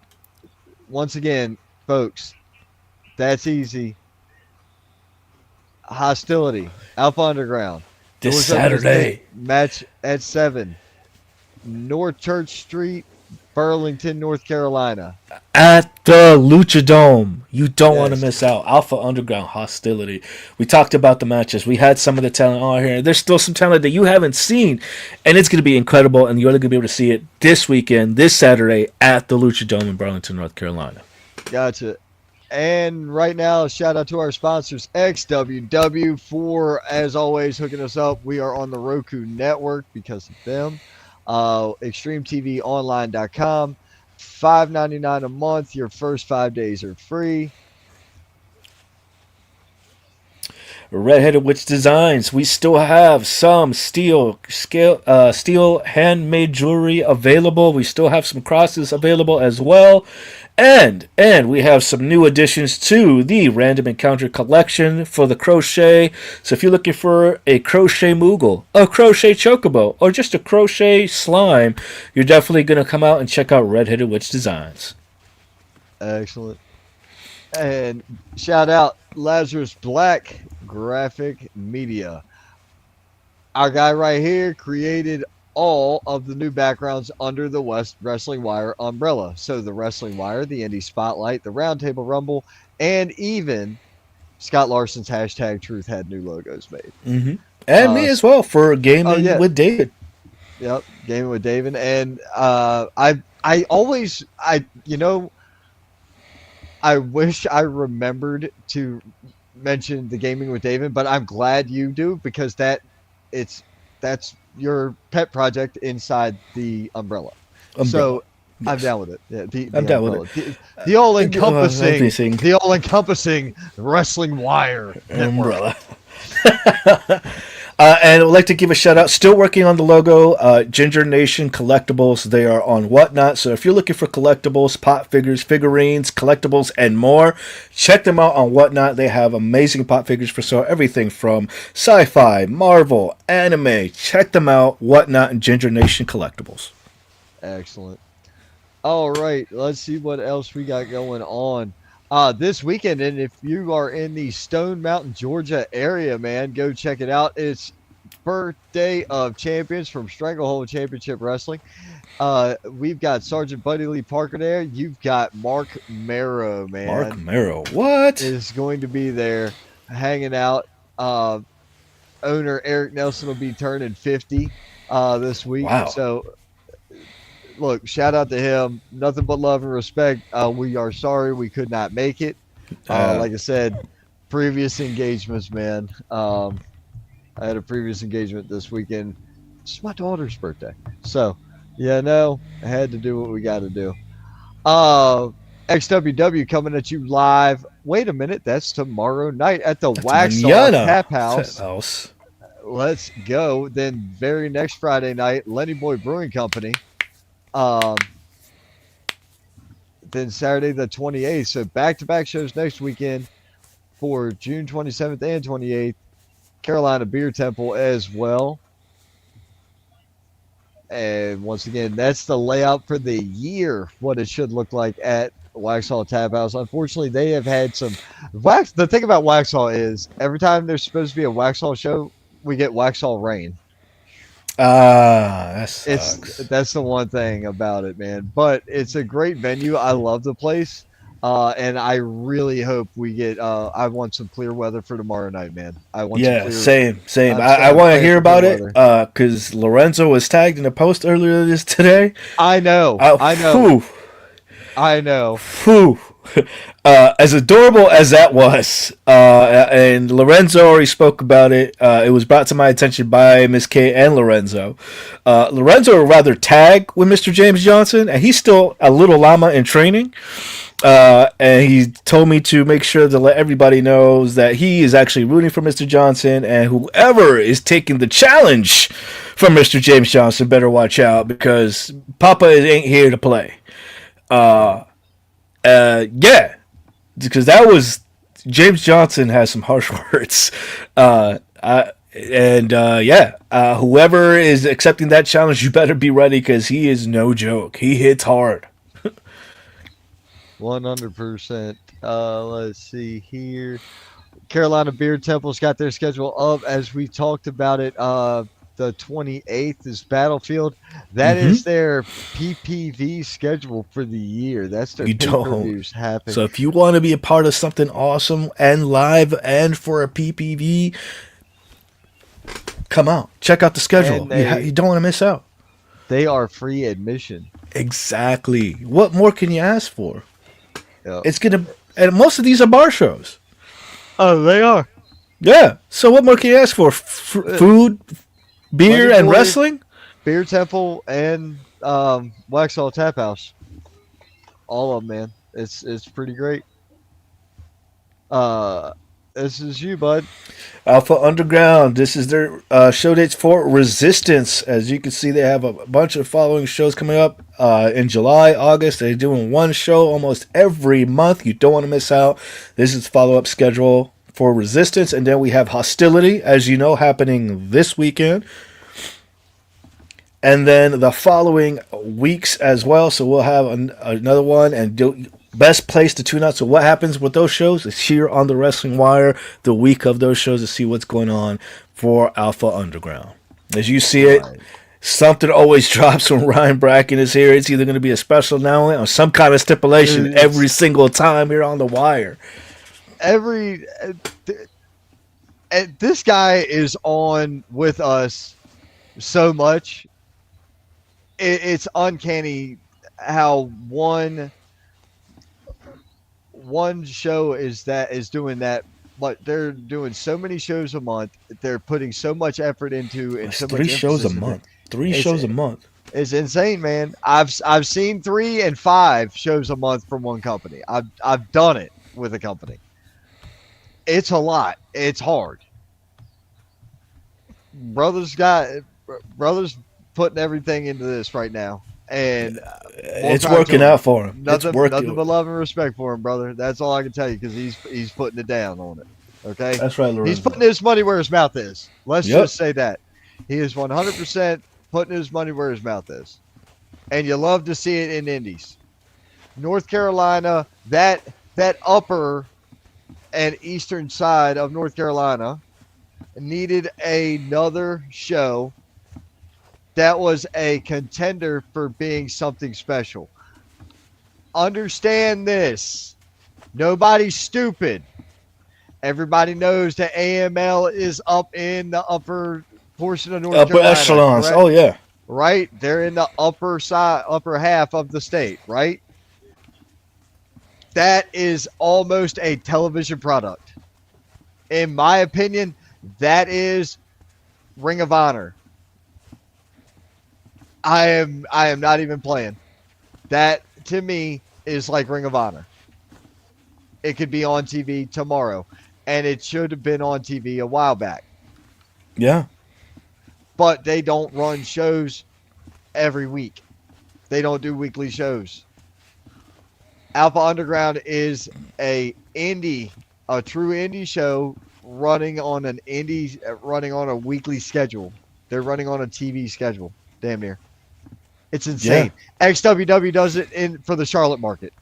Once again, folks, that's easy. Hostility, Alpha Underground. this Saturday. Match at 7. North Church Street, Burlington, North Carolina. At the Lucha Dome. You don't want to Yes. miss out. Alpha Underground Hostility. We talked about the matches. We had some of the talent on here. There's still some talent that you haven't seen. And it's going to be incredible. And you're only going to be able to see it this weekend, this Saturday, at the Lucha Dome in Burlington, North Carolina. Gotcha. And right now, shout out to our sponsors, XWW, for, as always, hooking us up. We are on the Roku network because of them. ExtremeTVOnline.com. $5.99 a month. Your first 5 days are free. Red-Headed Witch Designs. We still have some steel handmade jewelry available. We still have some crosses available as well. And we have some new additions to the Random Encounter collection for the crochet. So if you're looking for a crochet Moogle, a crochet Chocobo, or just a crochet slime, you're definitely going to come out and check out Red-Headed Witch Designs. Excellent. And shout out Lazarus Black Graphic Media. Our guy right here created all of the new backgrounds under the West Wrestling Wire umbrella. So the Wrestling Wire, the Indie Spotlight, the Roundtable Rumble, and even Scott Larson's hashtag Truth had new logos made. Mm-hmm. And me as well for Gaming with David. Yep, Gaming with David. And I wish I remembered to mention the gaming with David, but I'm glad you do because that's your pet project inside the umbrella. Umbrella. So I'm Yes. down with it. Yeah, I'm the down with it. umbrella, the all encompassing, Everything. the all encompassing Wrestling Wire network. Umbrella. And I'd like to give a shout out. Still working on the logo. Ginger Nation Collectibles. They are on Whatnot. So if you're looking for collectibles, pop figures, figurines, collectibles, and more, check them out on Whatnot. They have amazing pop figures for sale. Everything from sci-fi, Marvel, anime. Check them out. Whatnot and Ginger Nation Collectibles. Excellent. All right, let's see what else we got going on. This weekend, and if you are in the Stone Mountain, Georgia area, man, go check it out. It's birthday of champions from Stranglehold Championship Wrestling. We've got Sergeant Buddy Lee Parker there. You've got Mark Marrow, man. Mark Marrow. What? Is going to be there hanging out. Owner Eric Nelson will be turning 50 this week. Wow. So look, shout out to him. Nothing but love and respect. We are sorry we could not make it. Like I said, previous engagements, man. I had a previous engagement this weekend. It's my daughter's birthday. So, yeah, no, I had to do what we got to do. XWW coming at you live. Wait a minute, that's tomorrow night at the Waxhaw Tap House. Let's go. Then very next Friday night, Lenny Boy Brewing Company. Then Saturday the 28th. So back-to-back shows next weekend for June 27th and 28th. Carolina Beer Temple as well. And once again, that's the layout for the year, what it should look like at Waxhaw Tap House. Unfortunately, they have had some wax. The thing about Waxhaw is every time there's supposed to be a Waxhaw show, we get Waxhaw rain. That sucks. That's the one thing about it, man. But it's a great venue. I love the place. And I really hope we get. I want some clear weather for tomorrow night, man. I want. Yeah, some clear, same. I want to hear about it because Lorenzo was tagged in a post earlier today. I know. I know. Whew. As adorable as that was, and Lorenzo already spoke about it. It was brought to my attention by Miss K and Lorenzo. Lorenzo would rather tag with Mr. James Johnson, and he's still a little llama in training. And he told me to make sure to let everybody know that he is actually rooting for Mr. Johnson, and whoever is taking the challenge from Mr. James Johnson better watch out because Papa ain't here to play. Yeah, because that was James Johnson has some harsh words. Whoever is accepting that challenge, you better be ready because he is no joke. He hits hard. 100%. Let's see here. Carolina Beer Temple's got their schedule up as we talked about it. The 28th is Battlefield. That is their PPV schedule for the year. That's their pay-per-views happening. So if you want to be a part of something awesome and live and for a PPV, come out. Check out the schedule. You don't want to miss out. They are free admission. Exactly. What more can you ask for? Yep. It's gonna, and most of these are bar shows. Oh, they are. Yeah. So what more can you ask for? Food, beer, and wrestling. Beer Temple and Waxhaw Tap House. All of them, man. It's pretty great. This is you, bud. Alpha Underground. This is their show dates for Resistance. As you can see, they have a bunch of following shows coming up in July, August. They're doing one show almost every month. You don't want to miss out. This is follow-up schedule for Resistance. And then we have Hostility, as you know, happening this weekend. And then the following weeks as well. So we'll have another one and best place to tune out. So what happens with those shows is here on the Wrestling Wire, the week of those shows to see what's going on for Alpha Underground. As you see it, something always drops when Ryan Braken is here. It's either going to be a special announcement or some kind of stipulation every single time here on the Wire. This guy is on with us so much. It's uncanny how one show is doing that but they're doing so many shows a month. They're putting so much effort into and It's so three much shows a emphasis into it. month. Three It's shows a month. it's insane, man. I've seen 3 and 5 shows a month from one company. I've done it with a company. It's a lot. It's hard. Brothers got brothers putting everything into this right now, and more It's power to working him. out for him. It's Nothing working. but love and respect for him, brother. That's all I can tell you because he's putting it down on it. Okay, That's right, he's Lorenzo. putting his money where his mouth is. Let's Yep. just say that he is 100% putting his money where his mouth is, and you love to see it in Indies. North Carolina, that upper and eastern side of North Carolina needed another show that was a contender for being something special. Understand this. Nobody's stupid. Everybody knows that AML is up in the upper portion of North Upper Carolina. echelons. Correct? Oh yeah. Right? They're in the upper half of the state, right? That is almost a television product. In my opinion, that is Ring of Honor. I am not even playing. That to me is like Ring of Honor. It could be on TV tomorrow, and it should have been on TV a while back. Yeah. But they don't run shows every week. They don't do weekly shows. Alpha Underground is a true indie show running on a weekly schedule. They're running on a TV schedule, damn near. It's insane. XWW does it for the Charlotte market.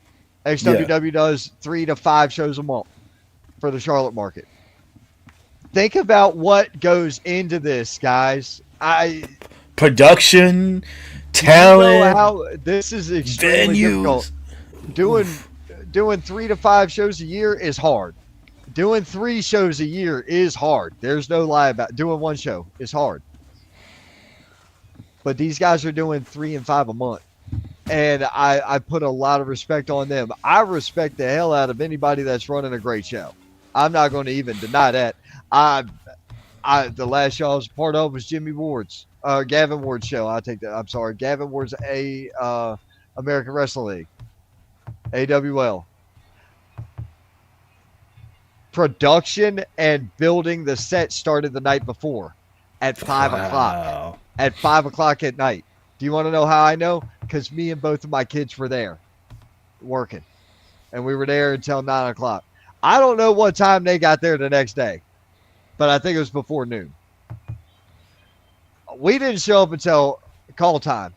XWW does 3 to 5 shows a month for the Charlotte market. Think about what goes into this, guys. Production, You talent, know how this is extremely difficult. Doing 3 to 5 shows a year is hard. Doing 3 shows a year is hard. There's no lie about it. Doing 1 show is hard. But these guys are doing 3 and 5 a month. And I put a lot of respect on them. I respect the hell out of anybody that's running a great show. I'm not going to even deny that. The last show I was part of was Gavin Ward's show. I take that. I'm sorry. Gavin Ward's American Wrestling League. AWL. Production and building the set started the night before at 5 o'clock. At 5 o'clock at night. Do you want to know how I know? Because me and both of my kids were there working. And we were there until 9 o'clock. I don't know what time they got there the next day, but I think it was before noon. We didn't show up until call time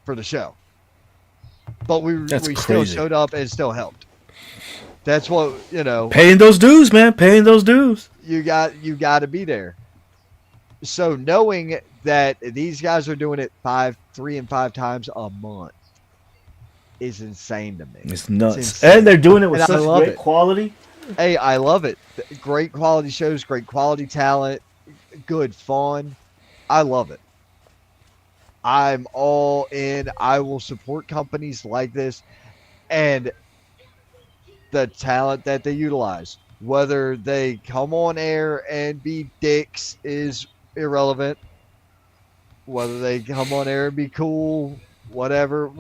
for the show. But we still showed up and still helped. That's what, paying those dues, man. Paying those dues. You got to be there. So knowing that these guys are doing it 3 and 5 times a month is insane to me. It's nuts. And they're doing it with such great quality. Hey, I love it. Great quality shows, great quality talent, good fun. I love it. I'm all in. I will support companies like this and the talent that they utilize. Whether they come on air and be dicks is irrelevant. Whether they come on air and be cool, whatever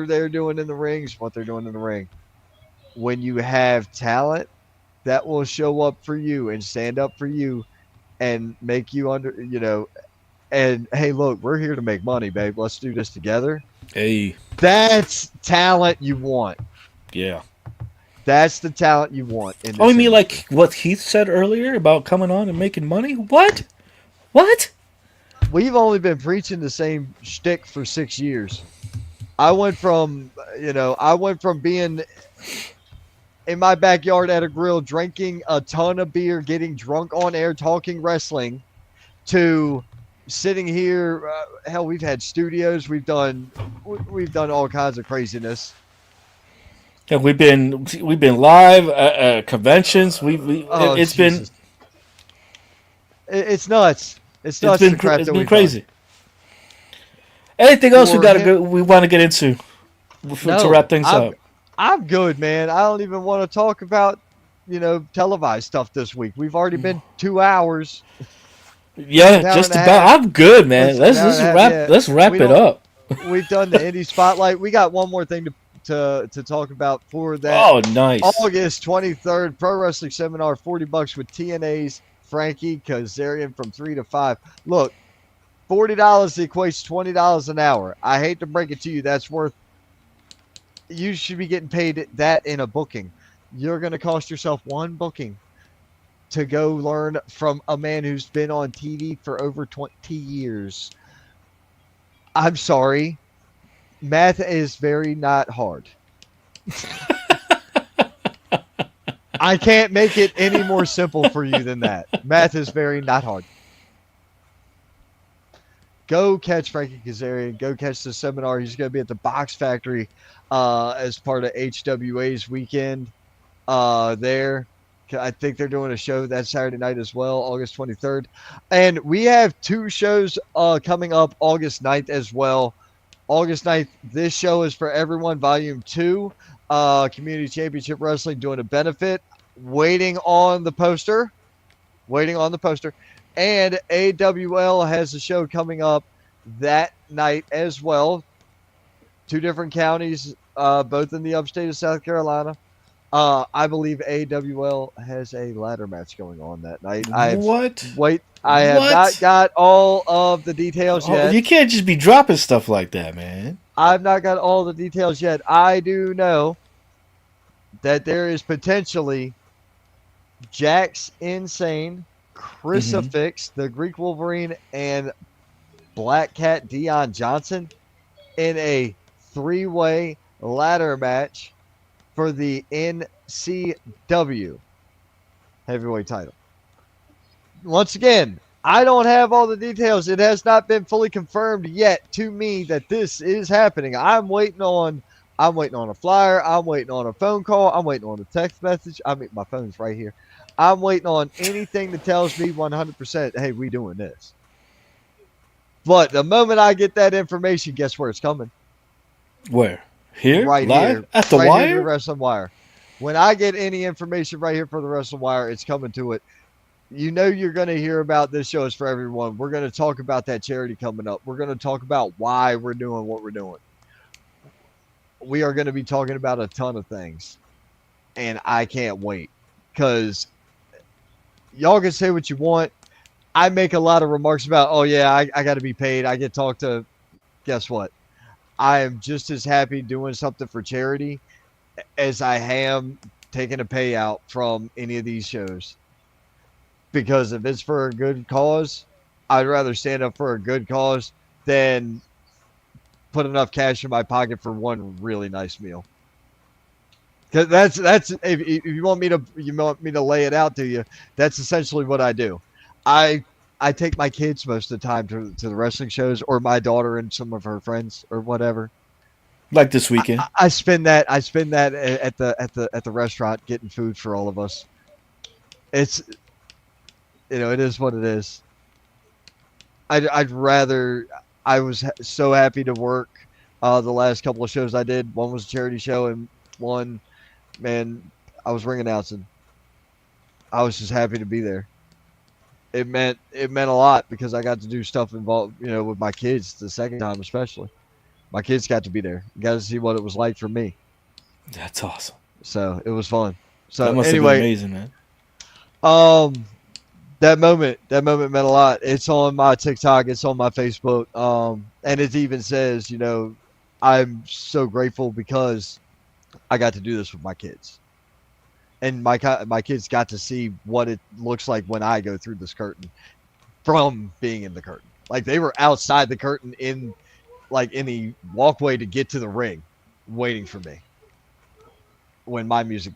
they're doing in the rings, what they're doing in the ring. When you have talent, that will show up for you and stand up for you and make you and hey, look, we're here to make money, babe. Let's do this together. Hey. That's talent you want. Yeah. That's the talent you want. You mean like what Heath said earlier about coming on and making money? What? We've only been preaching the same shtick for 6 years. I went from being in my backyard at a grill, drinking a ton of beer, getting drunk on air, talking wrestling, to sitting here. Hell, we've had studios. We've done all kinds of craziness. And we've been live at conventions. It's been nuts. It's nuts. It's been crazy. Anything else we want to get into to wrap things up? I'm good, man. I don't even want to talk about televised stuff this week. We've already been 2 hours, Yeah, an hour and just a about. half. I'm good, man. An hour and a half. Yeah, Let's wrap we it don't. up. We've done the indie spotlight. We got one more thing to talk about for that Oh, nice. August 23rd Pro Wrestling Seminar. $40 with TNA's Frankie Kazarian from 3 to 5. Look, $40 equates $20 an hour. I hate to break it to you, that's worth. You should be getting paid that in a booking. You're going to cost yourself one booking to go learn from a man who's been on TV for over 20 years. I'm sorry. Math is very not hard. I can't make it any more simple for you than that. Math is very not hard. Go catch Frankie Kazarian. Go catch the seminar. He's going to be at the Box Factory as part of HWA's weekend there. I think they're doing a show that Saturday night as well, August 23rd. And we have 2 shows coming up August 9th as well. August 9th, this show is for everyone, Volume 2, Community Championship Wrestling doing a benefit. Waiting on the poster. And AWL has a show coming up that night as well. 2 different counties, both in the upstate of South Carolina. I believe AWL has a ladder match going on that night. I have not got all of the details yet. You can't just be dropping stuff like that, man. I've not got all the details yet. I do know that there is potentially Jax Insane, Crucifix, the Greek Wolverine, and Black Cat Dion Johnson in a 3-way ladder match for the NCW heavyweight title. Once again, I don't have all the details. It has not been fully confirmed yet to me that this is happening. I'm waiting on a flyer. I'm waiting on a phone call. I'm waiting on a text message. I mean, my phone's right here. I'm waiting on anything that tells me 100%, hey, we doing this. But the moment I get that information, guess where it's coming? Where? Here? Right Live? here. At the right Wire? Here to the Wrestling Wire. When I get any information right here for the Wrestling Wire, it's coming to it. You know you're going to hear about this show is for everyone. We're going to talk about that charity coming up. We're going to talk about why we're doing what we're doing. We are going to be talking about a ton of things. And I can't wait. Because y'all can say what you want. I make a lot of remarks about, oh, yeah, I got to be paid. I get talked to. Guess what? I am just as happy doing something for charity as I am taking a payout from any of these shows. Because if it's for a good cause, I'd rather stand up for a good cause than put enough cash in my pocket for one really nice meal. Because that's if you want me to lay it out to you, that's essentially what I do. I take my kids most of the time to the wrestling shows, or my daughter and some of her friends or whatever. Like this weekend. I spend that at the restaurant getting food for all of us. It's it is what it is. I'd rather. I was so happy to work the last couple of shows I did. One was a charity show, and one, man, I was ring announcing. I was just happy to be there. It meant a lot because I got to do stuff involved, with my kids the second time especially. My kids got to be there. Got to see what it was like for me. That's awesome. So it was fun. So that must anyway, have been amazing, man. That moment meant a lot. It's on my TikTok. It's on my Facebook. And it even says, I'm so grateful because I got to do this with my kids. And my kids got to see what it looks like when I go through this curtain from being in the curtain. Like they were outside the curtain in the walkway to get to the ring waiting for me when my music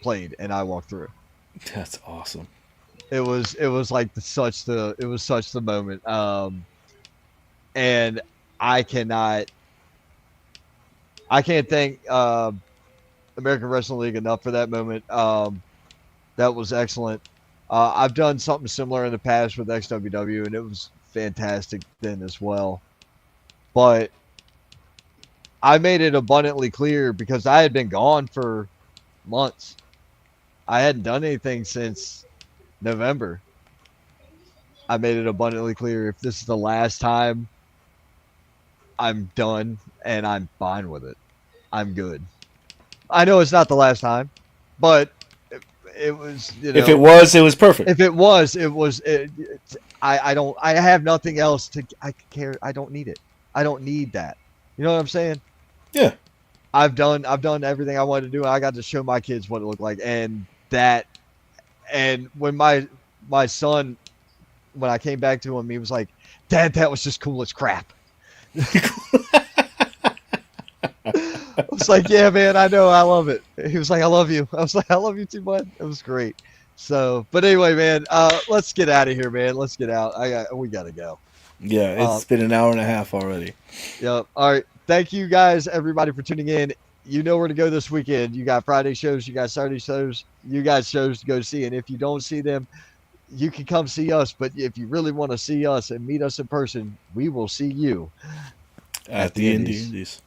played and I walked through. That's awesome. It was like such the moment. And I can't thank American Wrestling League enough for that moment. That was excellent. I've done something similar in the past with XWW, and it was fantastic then as well. But I made it abundantly clear because I had been gone for months. I hadn't done anything since November. I made it abundantly clear if this is the last time, I'm done and I'm fine with it. I'm good. I know it's not the last time, but it was, If it was, it was perfect. If it was, I don't. I have nothing else to. I care. I don't need it. I don't need that. You know what I'm saying? Yeah. I've done everything I wanted to do. I got to show my kids what it looked like, and that. And when my son, when I came back to him, he was like, "Dad, that was just cool as crap." I was like, "Yeah, man, I know, I love it." He was like, "I love you." I was like, "I love you too, bud." It was great. So, but anyway, man, let's get out of here, man. Let's get out. We gotta go. Yeah, it's been an hour and a half already. Yep. All right. Thank you guys, everybody, for tuning in. You know where to go this weekend. You got Friday shows, you got Saturday shows, you got shows to go see. And if you don't see them, you can come see us. But if you really want to see us and meet us in person, we will see you At the Indies.